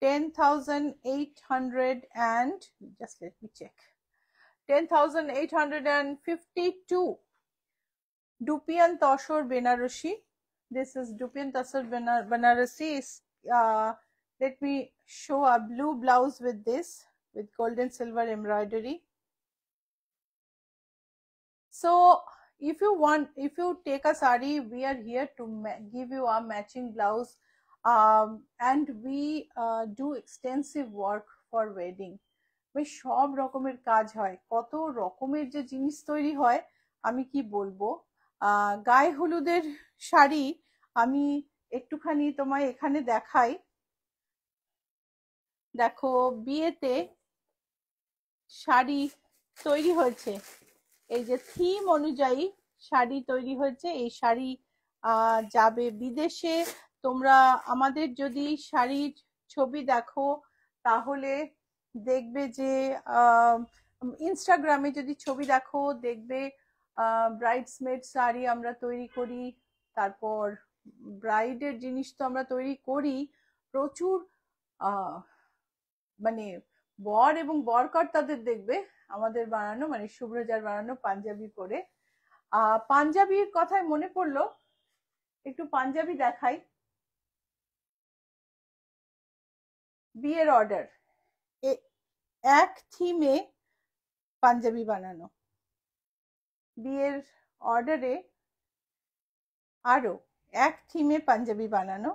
10,800 and just let me check. 10,852. Dupian Toshor Benarashi. This is Dupian Toshor Benarasi. Let me show a blue blouse with this, with gold and silver embroidery. So if you take a sari, we are here to give you a matching blouse, and we do extensive work for wedding. বেশ সব রকমের কাজ হয়, কত রকমের যে জিনিস তৈরি হয় আমি কি বলবো। গায়ে হলুদের শাড়ি আমি একটুখানি তোমায় এখানে দেখাই। দেখো বিয়েতে শাড়ি তৈরি হয়েছে, এই যে থিম অনুযায়ী শাড়ি তৈরি হয়েছে। এই শাড়ি যাবে বিদেশে। তোমরা আমাদের যদি শাড়ির ছবি দেখো তাহলে দেখবে যে ইনস্টাগ্রামে যদি ছবি দেখো দেখবে ব্রাইডসমেড শাড়ি আমরা তৈরি করি, তারপর ব্রাইডের জিনিস তো আমরা তৈরি করি প্রচুর। মানে বর এবং বরকর্তাদের দেখবে আমাদের বানানো, মানে শুভ্রজার বানানো পাঞ্জাবি পরে। পাঞ্জাবির কথায় মনে পড়লো, একটু পাঞ্জাবি দেখাই। বিয়ের অর্ডার, এক থিমে পাঞ্জাবি বানানো, বিয়ের অর্ডারে আরো এক থিমে পাঞ্জাবি বানানো।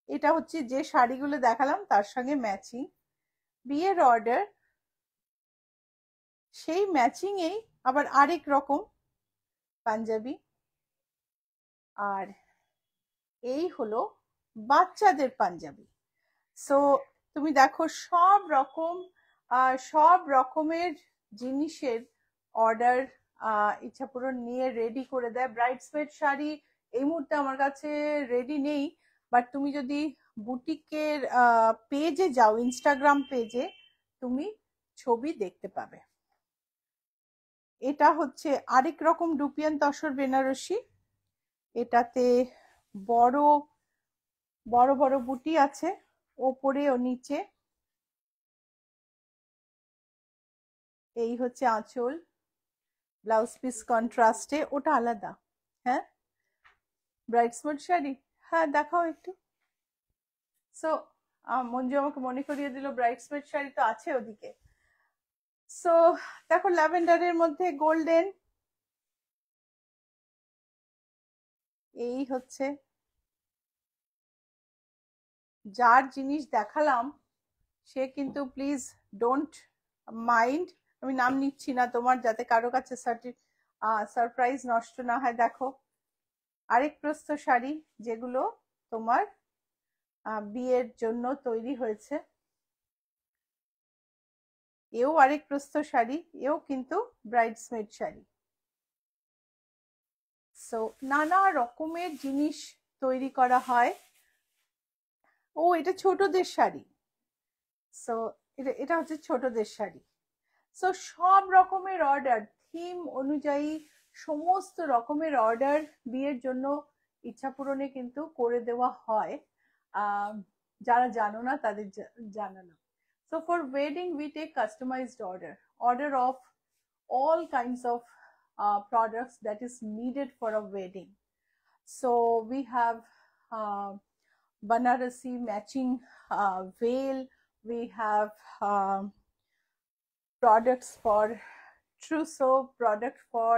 এটা হচ্ছে যে শাড়িগুলো দেখালাম তার সঙ্গে ম্যাচিং। বিয়ের অর্ডার, সেই ম্যাচিং এই আবার আরেক রকম পাঞ্জাবি। আর এই হলো বাচ্চাদের পাঞ্জাবি। সো তুমি দেখো সব রকমের জিনিসের অর্ডার ইচ্ছাপূরণ নিয়ে রেডি করে দেয়। ব্রাইডসমেড শাড়ি এই মুহূর্তে আমার কাছে রেডি নেই, বাট তুমি যদি বুটিকের পেজে যাও, ইনস্টাগ্রাম পেজে, তুমি ছবি দেখতে পাবে। এটা হচ্ছে আরেক রকম ডুপিয়ান তসর বেনারসি। এটাতে বড় বড় বড় বুটি আছে ওপরে ও নিচে। এই হচ্ছে আঁচল, ব্লাউজ পিস কন্ট্রাস্টে, ওটা আলাদা। হ্যাঁ ব্রাইডসমেড শাড়ি, হ্যাঁ দেখাও একটু। সো মঞ্জু আমাকে মনে করিয়ে দিল ব্রাইডসমেড শাড়ি তো আছে ওদিকে। সো দেখো ল্যাভেন্ডারের মধ্যে গোল্ডেন, এই হচ্ছে যার জিনিস দেখালাম সে কিন্তু প্লিজ ডোন্ট মাইন্ড, আমি নাম নিচ্ছি না তোমার, যাতে কারো কাছে সারপ্রাইজ নষ্ট না হয়। দেখো আরেক প্রস্থ শাড়ি যেগুলো তোমার বিয়ের জন্য তৈরি হয়েছে। এও আরেক প্রস্থ শাড়ি, এও কিন্তু ব্রাইডসমেড শাড়ি। সো নানা রকমের জিনিস তৈরি করা হয়। ও এটা ছোটদের শাড়ি, সো এটা হচ্ছে ছোটদের শাড়ি। সো সব রকমের অর্ডার, থিম অনুযায়ী সমস্ত রকমের অর্ডার বিয়ের জন্য ইচ্ছা পূরণে কিন্তু করে দেওয়া হয়। যারা জানো না তাদের জানালাম। So for wedding we take customized order of all kinds of products that is needed for a wedding. So we have Banarasi matching veil, we have products for trousseau, product for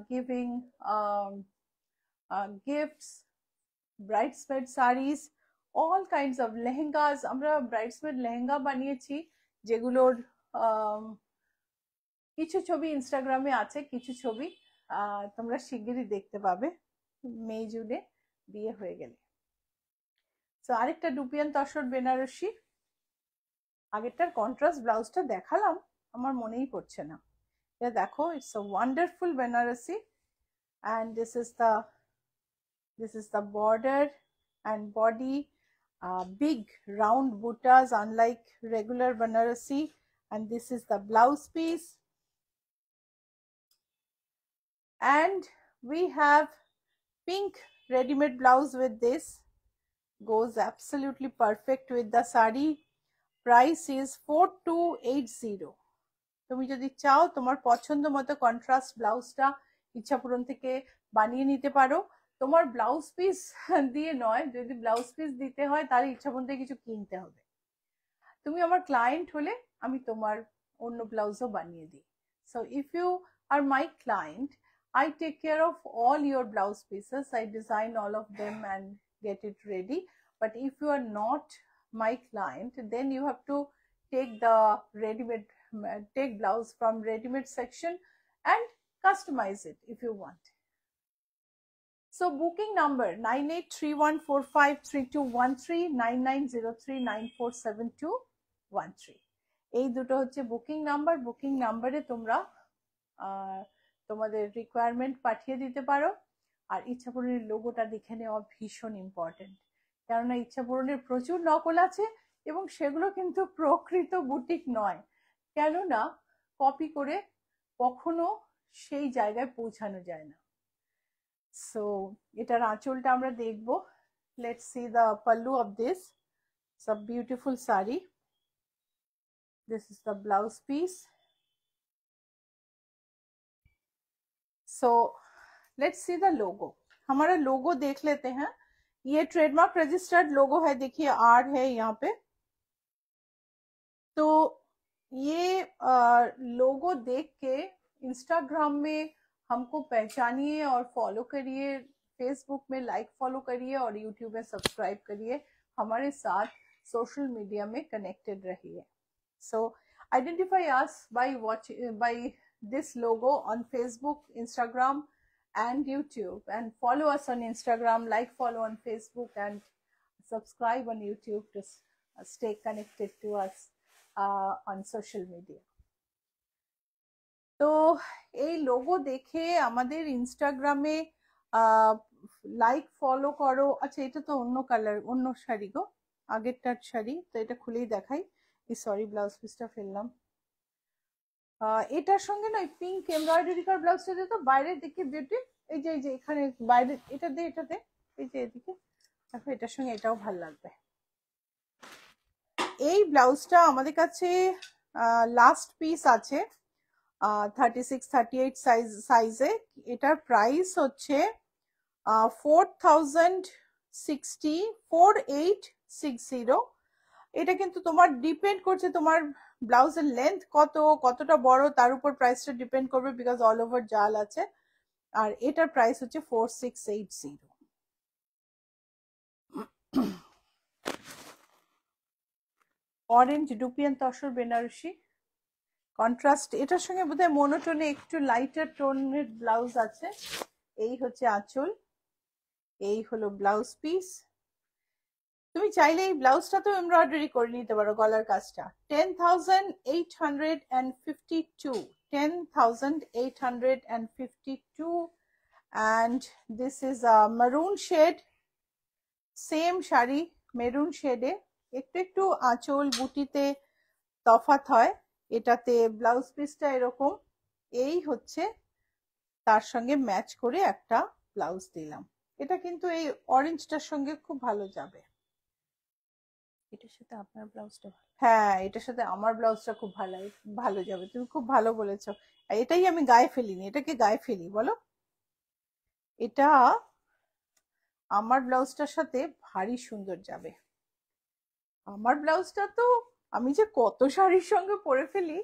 giving gifts, bridesmaid sarees, all kinds of lehengas. আমরা bridesmaid lehenga বানিয়েছি যেগুলোর কিছু ছবি ইনস্টাগ্রামে আছে, কিছু ছবি তোমরা শিগগিরই দেখতে পাবে মে জুনে বিয়ে হয়ে গেলে। সো আরেকটা ডুপিয়ান তসর বেনারসি, আগেরটার কন্ট্রাস্ট ব্লাউজটা দেখালাম, আমার মনেই পড়ছে না। এটা দেখো, it's a wonderful Banarasi, and this is the border and body, big round buttas unlike regular Banarasi, and this is the blouse piece, and we have pink ready-made blouse with this, goes absolutely perfect with the sari. Price is 4280. তুমি যদি চাও তোমার পছন্দ মতো contrast ব্লাউজটা ইচ্ছাপূরণ থেকে বানিয়ে নিতে পারো। তোমার ব্লাউজ পিস দিয়ে নয়, যদি ব্লাউজ পিস দিতে হয় তাহলে ইচ্ছাপূরণ থেকে কিছু কিনতে হবে। তুমি আমার ক্লায়েন্ট হলে আমি তোমার অন্য ব্লাউজও বানিয়ে দিই। So if you are my client, I take care of all your blouse pieces. I design all of them and get it ready. But if you are not my client, then you have to take the ready-made, take blouse from ready-made section and customize it if you want. So booking number 9831453213, 9903947213. এই দুটো হচ্ছে booking number. Booking নাম্বারে তোমরা তোমাদের requirement পাঠিয়ে দিতে পারো। আর ইচ্ছাপূরণের লোগোটা দেখে নেওয়া ভীষণ ইম্পর্টেন্ট, কেননা ইচ্ছাপূরণের প্রচুর নকল আছে এবং সেগুলো কিন্তু প্রকৃত বুটিক নয়, কেননা কপি করে কখনো সেই জায়গায় পৌঁছানো যায় না। সো এটার আঁচলটা আমরা দেখব। Let's see the pallu of this. It's a beautiful sari. This is the blouse piece. So let's see the logo. हमारा लोगो देख लेते हैं। ये ट्रेडमार्क रजिस्टर्ड लोगो है, देखिए आर है यहाँ पे। तो ये लोगो देख के इंस्टाग्राम में हमको पहचानिए और फॉलो करिए, फेसबुक में लाइक फॉलो करिए और यूट्यूब में सब्सक्राइब करिए। हमारे साथ सोशल मीडिया में कनेक्टेड रहिए। So identify us by this logo on Facebook, Instagram and YouTube, and follow us on Instagram, like, follow on Facebook and subscribe on YouTube to stay connected to us on social media. তো এই logo দেখে আমাদের ইনস্টাগ্রামে like follow করো। আচ্ছা, এটা তো অন্য কালার, অন্য শাড়ি গো, আগেরটার শাড়ি, তো এটা খুলেই দেখাই। সরি, ব্লাউজ পিসটা ফেললাম। এটার সঙ্গে না পিঙ্ক এমব্রয়ডারি করা ব্লাউজটা দিতে বাইরের দিকে বিউটি, এই যে এখানে বাইরে এটা দে, এই যে এদিকে দেখো, এটার সঙ্গে এটাও ভালো লাগবে। এই ব্লাউজটা আমাদের কাছে লাস্ট পিস আছে 36-38 সাইজে। এটার প্রাইস হচ্ছে 4860। এটা কিন্তু তোমার ডিপেন্ড করছে তোমার ব্লাউজের লেন্থ কতটা বড়, তার উপর প্রাইসটা ডিপেন্ড করবে, বিকজ অল ওভার জাল আছে। আর এটার প্রাইস হচ্ছে 4680। Orange dupion tussar Banarasi contrast, এটার সঙ্গে বোধহয় মনোটোনে একটু লাইটার টোনের ব্লাউজ আছে। এই হচ্ছে আঁচল, এই হলো ব্লাউজ পিস। তুমি চাইলে এই ব্লাউজটা তো এমব্রয়ডারি করে নিতে পারো, গলার কাজটা। 10,852, 10,852, and this is a maroon shade, same sari maroon শেডে, একটু আঁচল বুটিতে তফাৎ হয়। এটাতে ব্লাউজ পিসটা এরকম, এই হচ্ছে তার সঙ্গে ম্যাচ করে একটা ব্লাউজ দিলাম। এটা কিন্তু এই অরেঞ্জটার সঙ্গে খুব ভালো যাবে। এটার সাথে আপনার ব্লাউজটা ভালো। হ্যাঁ, এটার সাথে আমার ব্লাউজটা খুব ভালো যাবে। তুমি খুব ভালো বলেছো। আর এটাই আমি গায়ে ফেলিনি, এটাকে গায়ে ফেলি বলো। এটা আমার ব্লাউজটার সাথে ভারী সুন্দর যাবে। আমার ব্লাউজটা তো আমি যে কত শাড়ির সঙ্গে পরে ফেলি।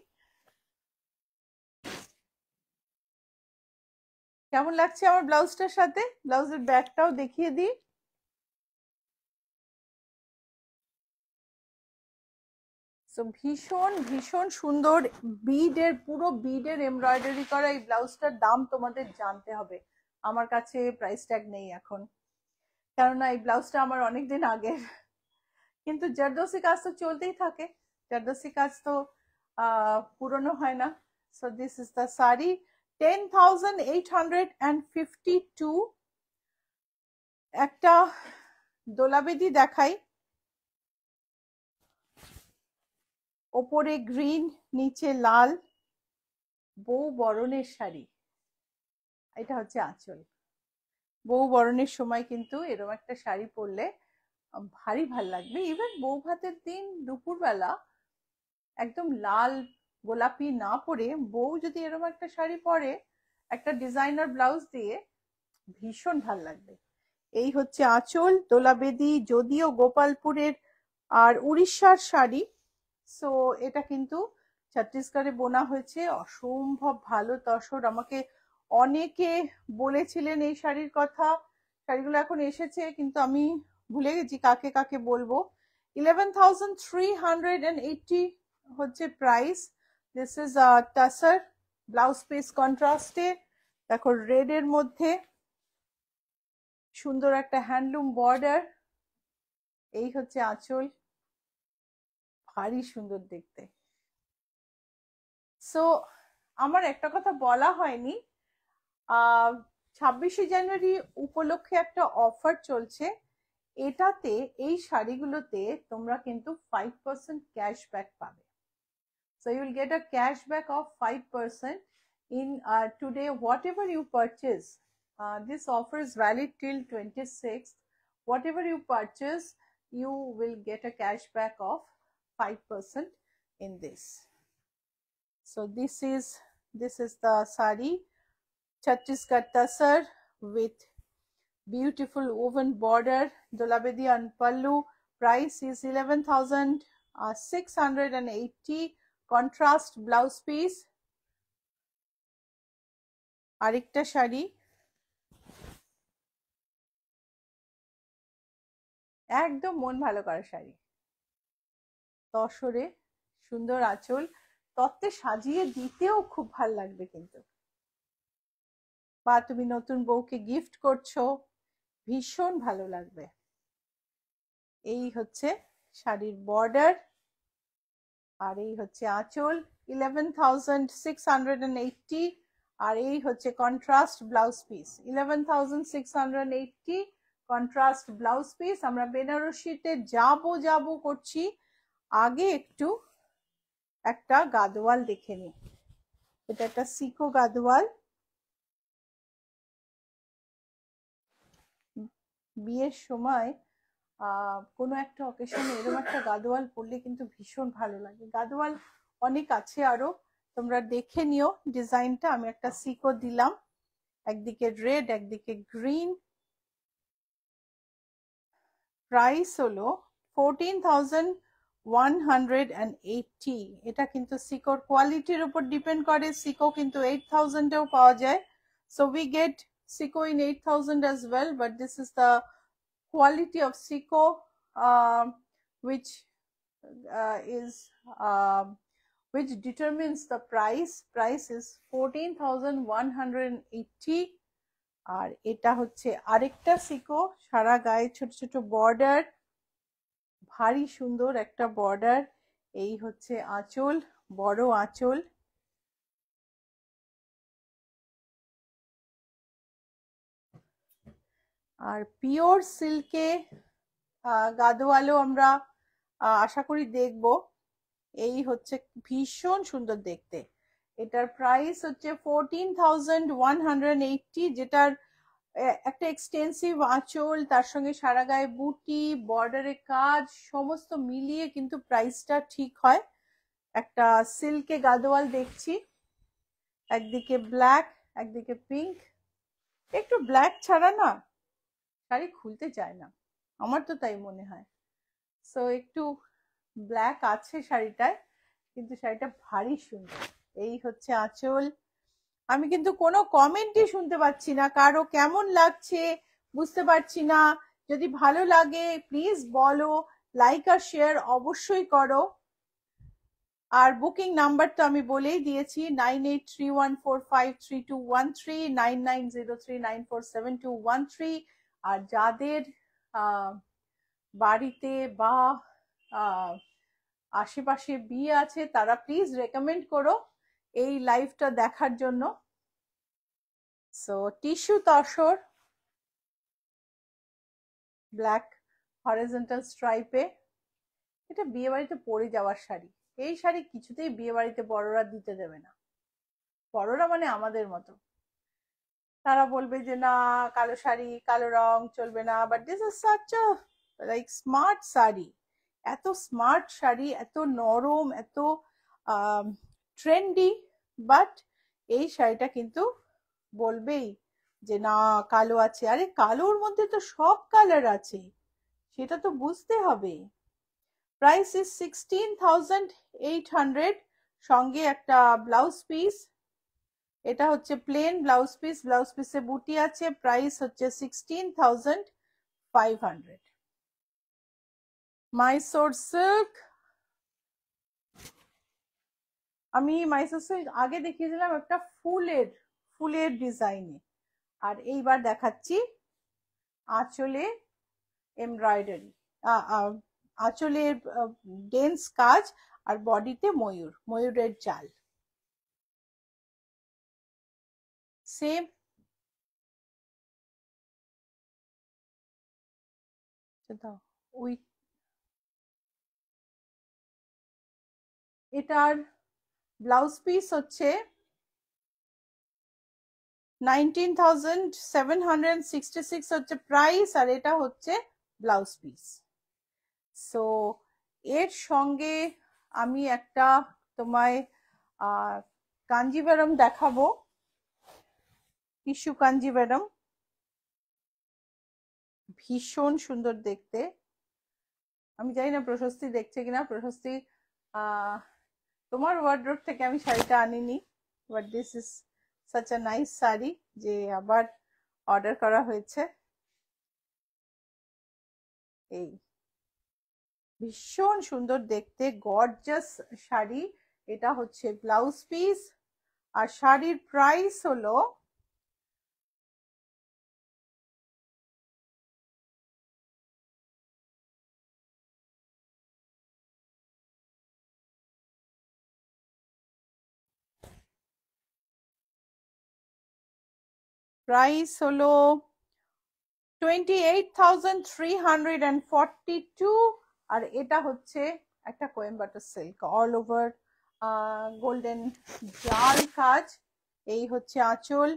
কেমন লাগছে আমার ব্লাউজটার সাথে? ব্লাউজের ব্যাকটাও দেখিয়ে দিই। সো ভীষণ ভীষণ সুন্দর পুরো বিডের এমব্রয়ডারি করা এই ব্লাউজটার দাম তোমাদের জানতে হবে। আমার কাছে প্রাইস ট্যাগ নেই এখন, কেননা এই ব্লাউজটা আমার অনেকদিন আগের। কিন্তু জারদোসি কাজ তো চলতেই থাকে, জারদোসি কাজ তো পুরনো হয় না। So this is the sari, 10,852। একটা দোলাবেদি দেখাই, ওপরে গ্রিন নিচে লাল, বউ বরণের শাড়ি। এটা হচ্ছে আঁচল। বউ বরণের সময় কিন্তু এরকম একটা শাড়ি পরলে ভারী ভাল লাগবে। ইভেন বউ ভাতের দিন দুপুরবেলা একদম লাল গোলাপি না পরে বউ যদি এরকম একটা শাড়ি পরে একটা ডিজাইনার ব্লাউজ দিয়ে, ভীষণ ভাল লাগবে। এই হচ্ছে আঁচল, দোলাবেদি যদিও গোপালপুরের আর উড়িষ্যার শাড়ি। সো এটা কিন্তু ছত্তিশগড়ে বোনা হয়েছে, অসম্ভব ভালো তসর। আমাকে অনেকে বলেছিলেন এই শাড়ির কথা, শাড়িগুলো এখন এসেছে কিন্তু আমি ভুলে গেছি কাকে কাকে বলবো। 11,380 হচ্ছে price. This is tussar blouse piece কন্ট্রাস্টে, দেখো রেড এর মধ্যে সুন্দর একটা হ্যান্ডলুম বর্ডার। এই হচ্ছে আঁচল, ভারী সুন্দর দেখতে। সো আমার একটা কথা বলা হয়নি, 26শে জানুয়ারি উপলক্ষে একটা অফার চলছে। এটাতে এই শাড়িগুলোতে তোমরা কিন্তু 5% ক্যাশব্যাক পাবে। So you will get a cashback of 5% in today whatever you purchase. This offer is valid till 26th. Whatever you purchase, you will get a cashback of 5% in this. So this is the sari, Chhattisgarh Tasar with beautiful woven border, dolabedi and pallu. Price is 11,680. Contrast blouse piece. আরেকটা শাড়ি, একদম মন ভালো করা শাড়ি, তসরে সুন্দর আঁচল, তত্ত্বে সাজিয়ে দিতেও খুব ভালো লাগবে কিন্তু। বা তুমি নতুন বউকে গিফট করছো, ভীষণ ভালো লাগবে। এই হচ্ছে শাড়ির বর্ডার আর এই হচ্ছে আঁচল, 11,680। আর এই হচ্ছে contrast blouse piece, 11,680 contrast blouse piece. আমরা বেনারসিতে যাব করছি, আগে একটু একটা গাদোয়াল দেখে নি। এটা একটা সিকো গাদোয়াল, বিয়ের সময় কোনো একটা অকেশনে এরকম একটা গাদোয়াল পরলে কিন্তু ভীষণ ভালো লাগে। গাদোয়াল অনেক আছে আরো, তোমরা দেখে নিও ডিজাইনটা। আমি একটা সিকো দিলাম, একদিকে রেড একদিকে গ্রিন। প্রাইস হলো 14,180। এটা কিন্তু সিকোর কোয়ালিটির উপর ডিপেন্ড করে, সিকো কিন্তু 8,000-এও পাওয়া যায়। So we get sico in 8,000 as well, but this is the quality of Seiko, which determines the price. Price is 14,180. আর এটা হচ্ছে আরেকটা সিকো, সারা গায়ে ছোট ছোট বর্ডার, ভারী সুন্দর একটা বর্ডার। এই হচ্ছে আঁচল, বড় আঁচল। আর পিওর সিল্কে গাদোয়ালও আমরা আশা করি দেখব। এই হচ্ছে ভীষণ সুন্দর দেখতে। এটার প্রাইস হচ্ছে 14,180, যেটার একটা এক্সটেন্সিভ আঁচল, তার সঙ্গে সারা গায়ে বুটি, বর্ডারে কাজ, সমস্ত মিলিয়ে কিন্তু প্রাইসটা ঠিক হয়। একটা সিল্কে গাদোয়াল দেখছি, একদিকে ব্ল্যাক একদিকে পিঙ্ক। একটু ব্ল্যাক ছাড়া না শাড়ি খুলতে চায় না, আমার তো তাই মনে হয়। সো একটু ব্ল্যাক আছে শাড়িটায়, কিন্তু শাড়িটা ভারী সুন্দর। এই হচ্ছে আঁচল। আমি কিন্তু কোনো কমেন্টই শুনতে পাচ্ছি না, কারো কেমন লাগছে বুঝতে পারছি না। যদি ভালো লাগে প্লিজ বলো, লাইক আর শেয়ার অবশ্যই করো। আর বুকিং নাম্বার তো আমি বলেই দিয়েছি, 9831453213, 9903947213। আর যাদের বাড়িতে বা আশেপাশে বিয়ে আছে তারা প্লিজ রেকমেন্ড করো এই লাইভটা দেখার জন্য। So tissue tussar, black horizontal স্ট্রাইপে, এটা বিয়ে বাড়িতে পরে যাওয়ার শাড়ি। এই শাড়ি কিছুতেই বিয়ে বাড়িতে বড়রা দিতে দেবে না, বড়রা মানে আমাদের মতো। তারা বলবে যে না কালো শাড়ি, কালো রং চলবে না, but this is such a like smart sari. এত স্মার্ট শাড়ি, এত নরম, এত ট্রেন্ডি, বাট এই শাড়িটা কিন্তু বলবেই যে না কালো আছে। আরে কালোর মধ্যে তো সব কালার আছে, সেটা তো বুঝতে হবে। প্রাইস ইজ 16,800, সঙ্গে একটা ব্লাউজ পিস। এটা হচ্ছে প্লেন ব্লাউজ পিস, ব্লাউজ পিসে বুটি আছে। প্রাইস হচ্ছে 16,500। মাইসোর সিল্ক, আমি মাইসোর সিল্ক আগে দেখিয়েছিলাম একটা ফুলের ফুলের ডিজাইনে, আর এইবার দেখাচ্ছি আঁচলে এমব্রয়ডারি, আঁচলে ডেন্স কাজ, আর বডিতে ময়ূর, ময়ূরের জাল। সেম ওই এটার ব্লাউজ পিস হচ্ছে 19,766 হচ্ছে প্রাইস, আর এটা হচ্ছে ব্লাউজ পিস। সো এর সঙ্গে আমি একটা তোমায় কাঞ্জিভারম দেখাবো, টিস্যু কাঞ্জিভারম, ভীষণ সুন্দর দেখতে। আমি জানি না প্রশস্তি দেখছে কিনা। প্রশস্তি, তোমার ওয়ার্ডরোব থেকে আমি শাড়িটা আনিনি, but this is such a nice sari যে আবার অর্ডার করা হয়েছে। এই ভীষণ সুন্দর দেখতে, গর্জাস শাড়ি। এটা হচ্ছে ব্লাউজ পিস, আর শাড়ির প্রাইস হলো প্রাইস হলো 28,342। আর এটা হচ্ছে একটা Coimbatore silk, all over golden জাল কাজ। এই হচ্ছে আঁচল,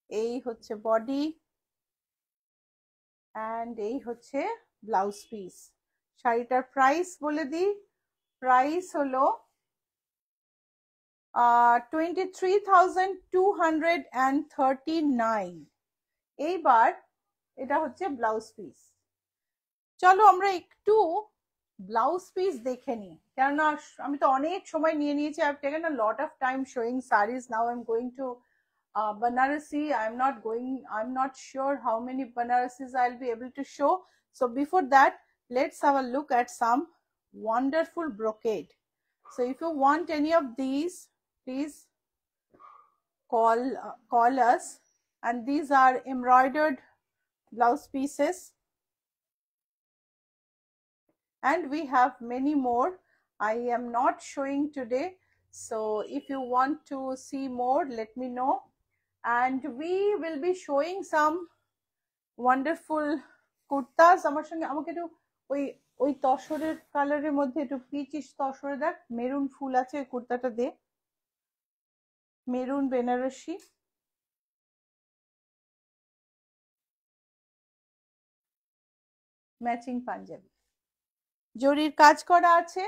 এই হচ্ছে বডি, অ্যান্ড এই হচ্ছে ব্লাউজ পিস। শাড়িটার প্রাইস বলে দিই, প্রাইস হলো 23,239। এইবার এটা হচ্ছে ব্লাউজ পিস। চলো আমরা একটু ব্লাউজ পিস দেখে নিই, কেননা আমি তো অনেক সময় নিয়ে নিয়েছি। I've taken a lot of time showing sarees. Now I'm going to Banarasi. I'm not sure how many Banarasis I'll be able to show. So before that, let's have a look at some wonderful brocade. So if you want any of these, please call us. And these are embroidered blouse pieces, and we have many more. I am not showing today, so if you want to see more, let me know. And we will be showing some wonderful kurtas. আমার সঙ্গে আমাকে একটু ওই ওই তসরের কালারের মধ্যে একটু পিচিশ তসরে দেখ, মেরুন ফুল আছে, ওই কুর্তাটা দে, মেরুন বেনারসি। ম্যাচিং পাঞ্জাবি, জরির কাজ করা আছে।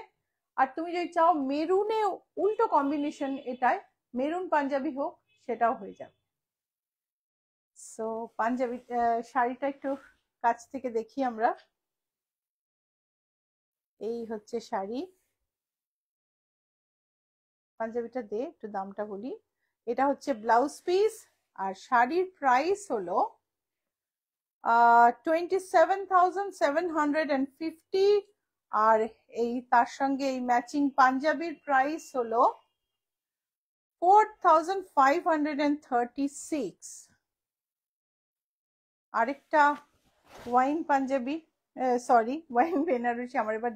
আর তুমি যদি চাও মেরুনে উল্টো কম্বিনেশন, এটাই মেরুন পাঞ্জাবি হোক, সেটাও হয়ে যাবে। সো পাঞ্জাবি শাড়িটা একটু কাছ থেকে দেখি আমরা। এই হচ্ছে শাড়ি, পাঞ্জাবিটা দে একটু দামটা বলি। এটা হচ্ছে ব্লাউজ পিস, আর শাড়ির প্রাইস হলো 27,750। আর এই তার সঙ্গে এই ম্যাচিং পাঞ্জাবির প্রাইস হলো 4,536। আরেকটা wine Punjabi, sorry wine Banarasi, আমার এবার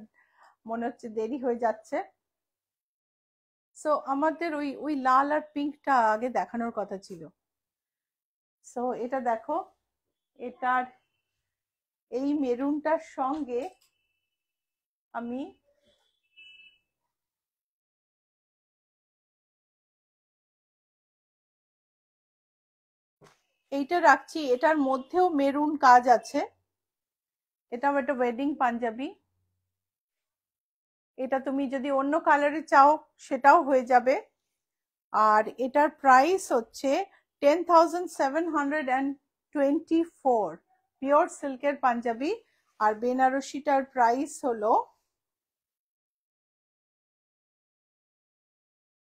মনে হচ্ছে দেরি হয়ে যাচ্ছে। সো আমাদের ওই ওই লাল আর পিঙ্কটা আগে দেখানোর কথা ছিল। সো এটা দেখো, এটার এই মেরুনটার সঙ্গে আমি এইটা রাখছি, এটার মধ্যেও মেরুন কাজ আছে। এটাও একটা ওয়েডিং পাঞ্জাবি, এটা তুমি যদি অন্য কালারে চাও সেটাও হয়ে যাবে। আর এটার প্রাইস হচ্ছে 10,724, পিওর সিল্কের পাঞ্জাবি। আর বেনারসিটার প্রাইস হলো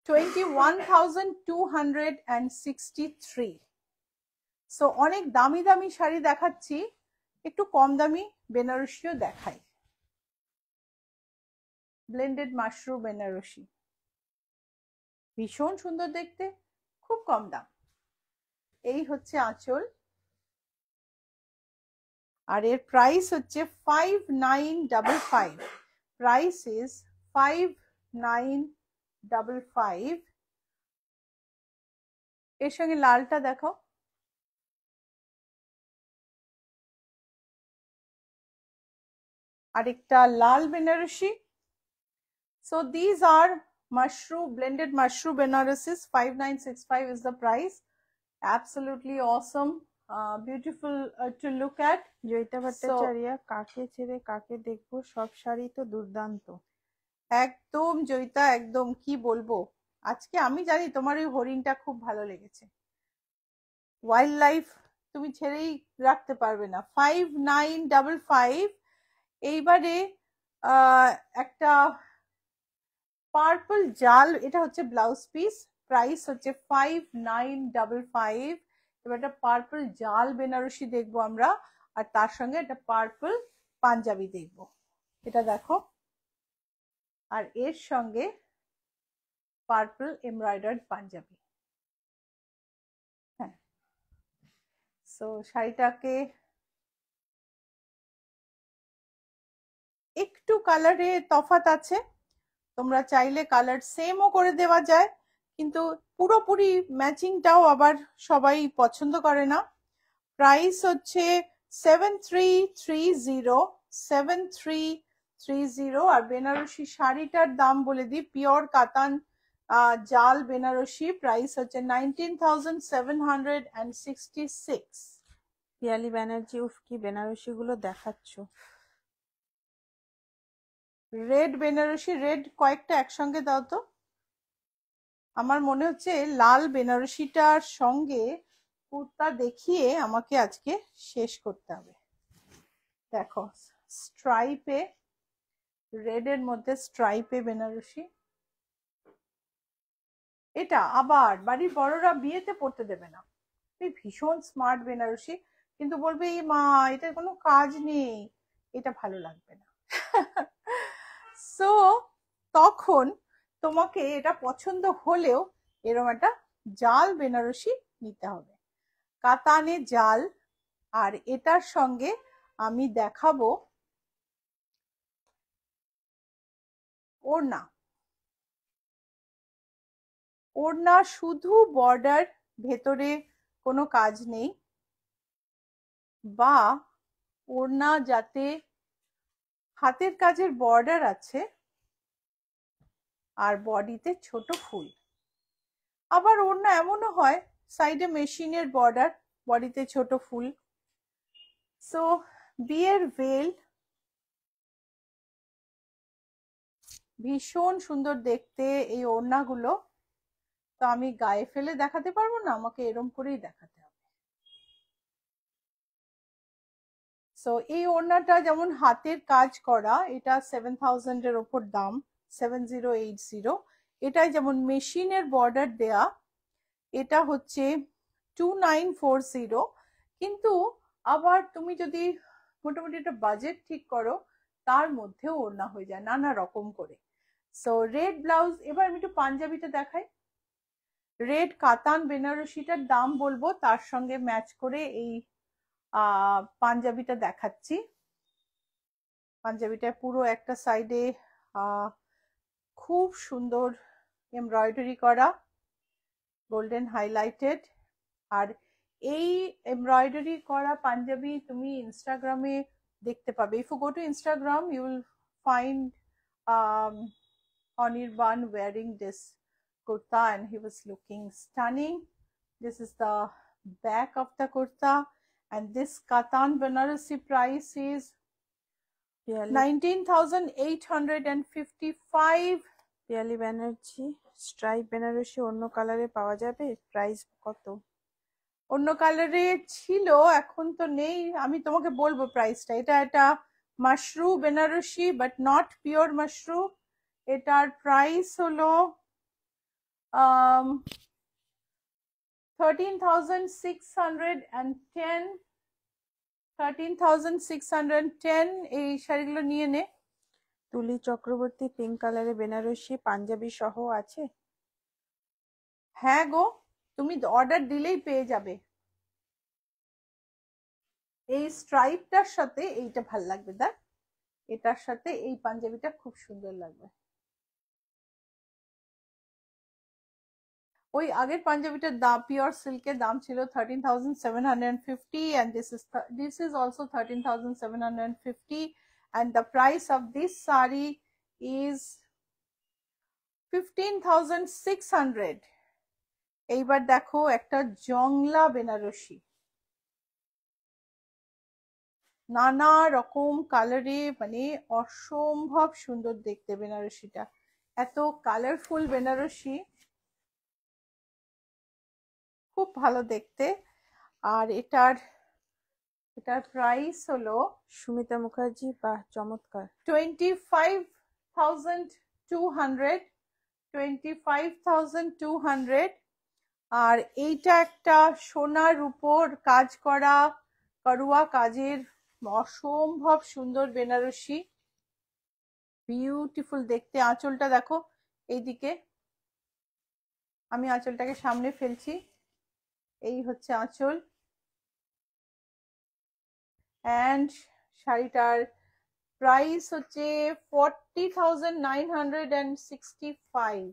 21,263। সো অনেক দামি দামি শাড়ি দেখাচ্ছি, একটু কম দামি বেনারসিও দেখাই। ব্লেন্ডেড মাশরুম বেনারসি, ভীষণ সুন্দর দেখতে, খুব কম দাম। এই হচ্ছে আঁচল, আর এর প্রাইস হচ্ছে 5,955। Price is 5,955। এর সঙ্গে লালটা দেখো, আরেকটা লাল Banarasi. So these are mushroom, blended mushroom Benaresis. 5,965 is the price. Absolutely awesome, beautiful to look at. Joyita Bhattacharya, কাকে ছেড়ে কাকে দেখবো, সব শাড়ি তো দুর্দান্ত। একদম জয়িতা, একদম কি বলবো, আজকে আমি জানি তোমার ওই হরিণটা খুব ভালো লেগেছে। ওয়াইল্ড লাইফ তুমি ছেড়েই রাখতে পারবে না। 5,955। এইবারে একটা পার্পল জাল, এটা হচ্ছে ব্লাউজ পিস, প্রাইস হচ্ছে 5,955। এবার একটা পার্পল জাল বেনারসি দেখবো আমরা, আর তার সঙ্গে একটা পার্পল পাঞ্জাবি দেখবো। এটা দেখো, আর এর সঙ্গে পার্পল এমব্রয়ডার্ড পাঞ্জাবি। হ্যাঁ, সো শাড়িটাকে একটু কালারে তফাৎ আছে, তোমরা চাইলে কালার সেমও করে দেওয়া যায়, কিন্তু পুরোপুরি ম্যাচিংটাও আবার সবাই পছন্দ করে না। প্রাইস হচ্ছে 7,330, 7,330। আর বেনারসি শাড়িটার দাম বলে দিই, পিওর কাতান জাল বেনারসি, প্রাইস হচ্ছে 19,766। পিয়ালি ব্যানার্জি, উফ কি বেনারসি গুলো দেখাচ্ছ। রেড বেনারসি, রেড কয়েকটা একসঙ্গে দাও তো। আমার মনে হচ্ছে লাল বেনারসিটার সঙ্গে কুর্তা দেখিয়ে আমাকে আজকে শেষ করতে হবে। দেখো স্ট্রাইপে, রেড এর মধ্যে স্ট্রাইপে বেনারসি, এটা আবার বাড়ির বড়রা বিয়েতে পড়তে দেবে না। এই ভীষণ স্মার্ট বেনারসি, কিন্তু বলবে এই মা এটা কোনো কাজ নেই, এটা ভালো লাগবে না। সো তখন তোমাকে এটা পছন্দ হলেও এরকম একটা জাল বেনারসি নিতে হবে, কাতানে জাল। আর এটার সঙ্গে আমি দেখাবো ওড়না, ওড়না শুধু বর্ডার, ভেতরে কোনো কাজ নেই, বা ওড়না যাতে হাতের কাজের বর্ডার আছে আর বডিতে ছোট ফুল। আবার ওড়না এমনও হয় সাইডে মেশিনের বর্ডার, বডিতে ছোট ফুল। সো বিয়ের ভেল ভীষণ সুন্দর দেখতে এই ওড়নাগুলো। তো আমি গায়ে ফেলে দেখাতে পারবো না, আমাকে এরম করেই দেখাতে হবে। সো এই ওড়নাটা যেমন হাতের কাজ করা, এটা 7000 এর ওপর দাম, 7080। এটাই যেমন মেশিনের বর্ডার দেয়া, এটা হচ্ছে 2940। কিন্তু আবার তুমি যদি মোটামুটি একটা বাজেট ঠিক করো, তার মধ্যেও ওড়না হয়ে যায় নানা রকম করে। So red blouse. এবার আমি একটু পাঞ্জাবিটা দেখাই। রেড কাতান বেনারসিটার দাম বলবো, তার সঙ্গে ম্যাচ করে এই পাঞ্জাবিটা দেখাচ্ছি। পাঞ্জাবিটা পুরো একটা সাইডে খুব সুন্দর এমব্রয়ডারি করা, গোল্ডেন হাইলাইটেড। আর এই এমব্রয়ডারি করা পাঞ্জাবি তুমি ইনস্টাগ্রামে দেখতে পাবে। If you go to Instagram, you will find Anirban wearing this kurta and he was looking stunning. This is the back of the kurta, and this Katan Banarasi price is 19,855. Piyali Banerjee, stripe Banarasi অন্য কালারে পাওয়া যাবে? Price কত? অন্য কালারে ছিল, এখন তো নেই। আমি তোমাকে বলবো প্রাইসটা। এটা একটা mashru Banarasi, but not pure mashru. এটার প্রাইস হলো 13,610। 13,610 এই শাড়িগুলো নিয়ে নে। তুলি চক্রবর্তী, পিঙ্ক কালারে বেনারসি পাঞ্জাবি সহ আছে? হ্যাঁ গো, তুমি অর্ডার দিলেই পেয়ে যাবে। এই স্ট্রাইপটার সাথে এইটা ভাল লাগবে, দেখ এটার সাথে এই পাঞ্জাবিটা খুব সুন্দর লাগবে। ওই আগের পাঞ্জাবিটার দাম পিওর সিল্কের দাম ছিল 13,750, and this is also 13,750, and the price of this sari is 15,600। এইবার দেখো একটা জংলা বেনারসি, নানা রকম কালারে, মানে অসম্ভব সুন্দর দেখতে বেনারসিটা। এত কালারফুল বেনারসি, খুব ভালো দেখতে। আর এটার প্রাইস হলো সুমিতা মুখার্জি, বাহ চমৎকার। 25,200। 25,200। আর এইটা একটা সোনার উপর কাজ করা করুয়া কাজের অসম্ভব সুন্দর বেনারসি, বিউটিফুল দেখতে। আঁচলটা দেখো এইদিকে, আমি আঁচলটাকে সামনে ফেলছি, এই হচ্ছে আঁচল। অ্যান্ড শাড়িটার প্রাইস হচ্ছে 40,965।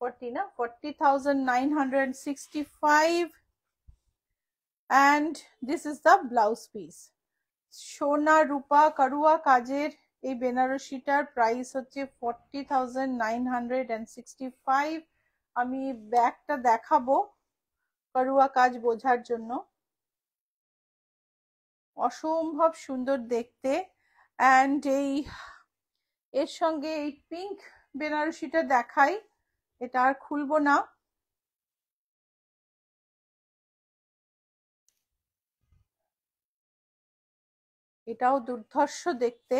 40 না, 40,965। and this is the blouse piece। সোনা রূপা করুয়া কাজের এই বেনারসিটার প্রাইস হচ্ছে 40,965। আমি ব্যাগটা দেখাবো করুয়া কাজ বোঝার জন্য, অসম্ভব সুন্দর দেখতে। অ্যান্ড এর সঙ্গে এই পিঙ্ক বেনারসিটা দেখাই, এটা আর খুলবো না। এটাও দুর্ধর্ষ দেখতে।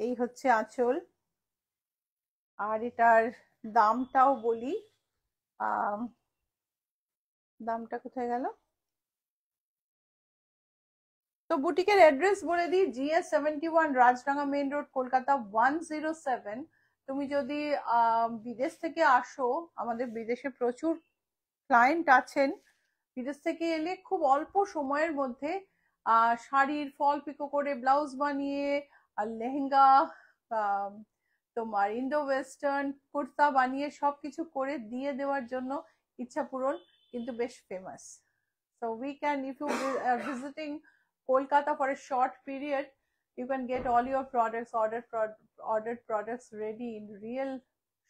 এই হচ্ছে আঁচল। আর এটার দামটাও বলি, দামটা কোথায় গেল? তো বুটিকের অ্যাড্রেস বলে দিই, GS71, Rajdanga main road, Kolkata 107। তুমি যদি বিদেশ থেকে আসো, আমাদের বিদেশে প্রচুর ক্লায়েন্ট আছেন, বিদেশ থেকে এলে খুব অল্প সময়ের মধ্যে শাড়ির ফল পিকো করে ব্লাউজ বানিয়ে, আর লেহেঙ্গা, তোমার ইন্ডো ওয়েস্টার্ন কুর্তা বানিয়ে সবকিছু করে দিয়ে দেওয়ার জন্য ইচ্ছাপূরণ কিন্তু বেশ famous. So we can, if you are visiting Kolkata for a short period, you can get all your products, ordered products ready in real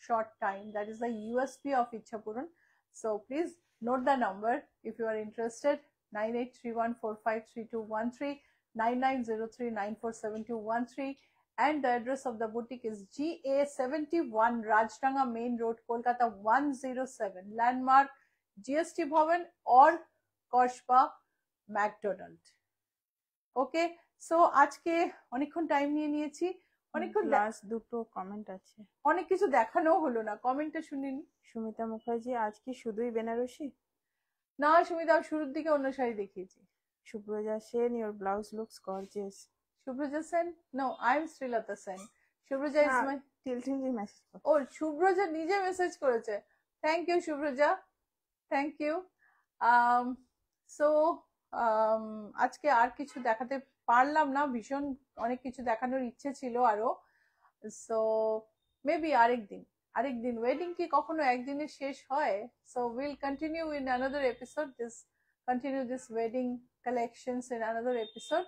short time. That is the USP of Ichhapuran. So please note the number if you are interested: 9831453213, 9903947213, and the address of the boutique is GA71 Rajranga Main Road, Kolkata 107, landmark GST Bhavan or Koshpa McDonald. Okay, so আজকে অনেকক্ষণ time নিয়ে নিয়েছি, অনেকক্ষণ last দুটো comment আছে, অনেক কিছু দেখানো হলো না, কমেন্টটা শুনিনি। সুমিতা মুখার্জি, আজ কি শুধুই বেনারসি? না সুমিতা, শুরুর দিকে অন্য শাড়ি দেখিয়েছি। Subraja Sen, your blouse looks gorgeous. Subraja Sen? No, I am Sreelata Sen. Subraja is my টিলটিল মেসেজ করো। ও সুব্রজা নিজে মেসেজ করেছে, thank you Subraja, thank you. So আজকে আর কিছু দেখাতে পারলাম না, ভীষণ অনেক কিছু দেখানোর ইচ্ছে ছিল আরো। সো মেবি আরেকদিন ওয়েডিং কি কখনো একদিনে শেষ হয়? So will continue in another episode, continue this wedding collections in another episode.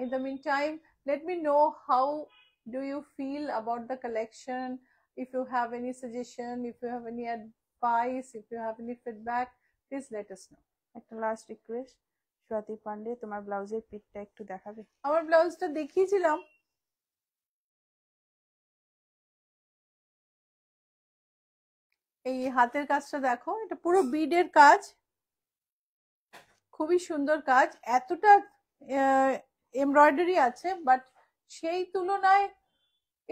In the meantime, let me know how do you feel about the collection. If you have any suggestion, if you have any advice, if you have any feedback, please let us know. একটা last request, Swati Pandey তোমার ব্লাউজের পিকটা একটু দেখাবে? আমার ব্লাউজটা দেখিয়েছিলাম, এই হাতের কাজটা দেখো, এটা পুরো বিডের কাজ, খুবই সুন্দর কাজ, এতটা এমব্রয়ডারি আছে, বাট সেই তুলনায়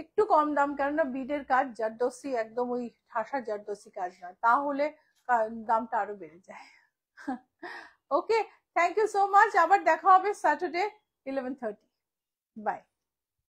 একটু কম দাম, কেননা বিডের কাজ, জারদোসি, একদম ওই ঠাসা জারদোসি কাজ নয়, তাহলে দামটা আরো বেড়ে যায়। ওকে, থ্যাংক ইউ সো মাচ, আবার দেখা হবে স্যাটারডে 11:30, বাই।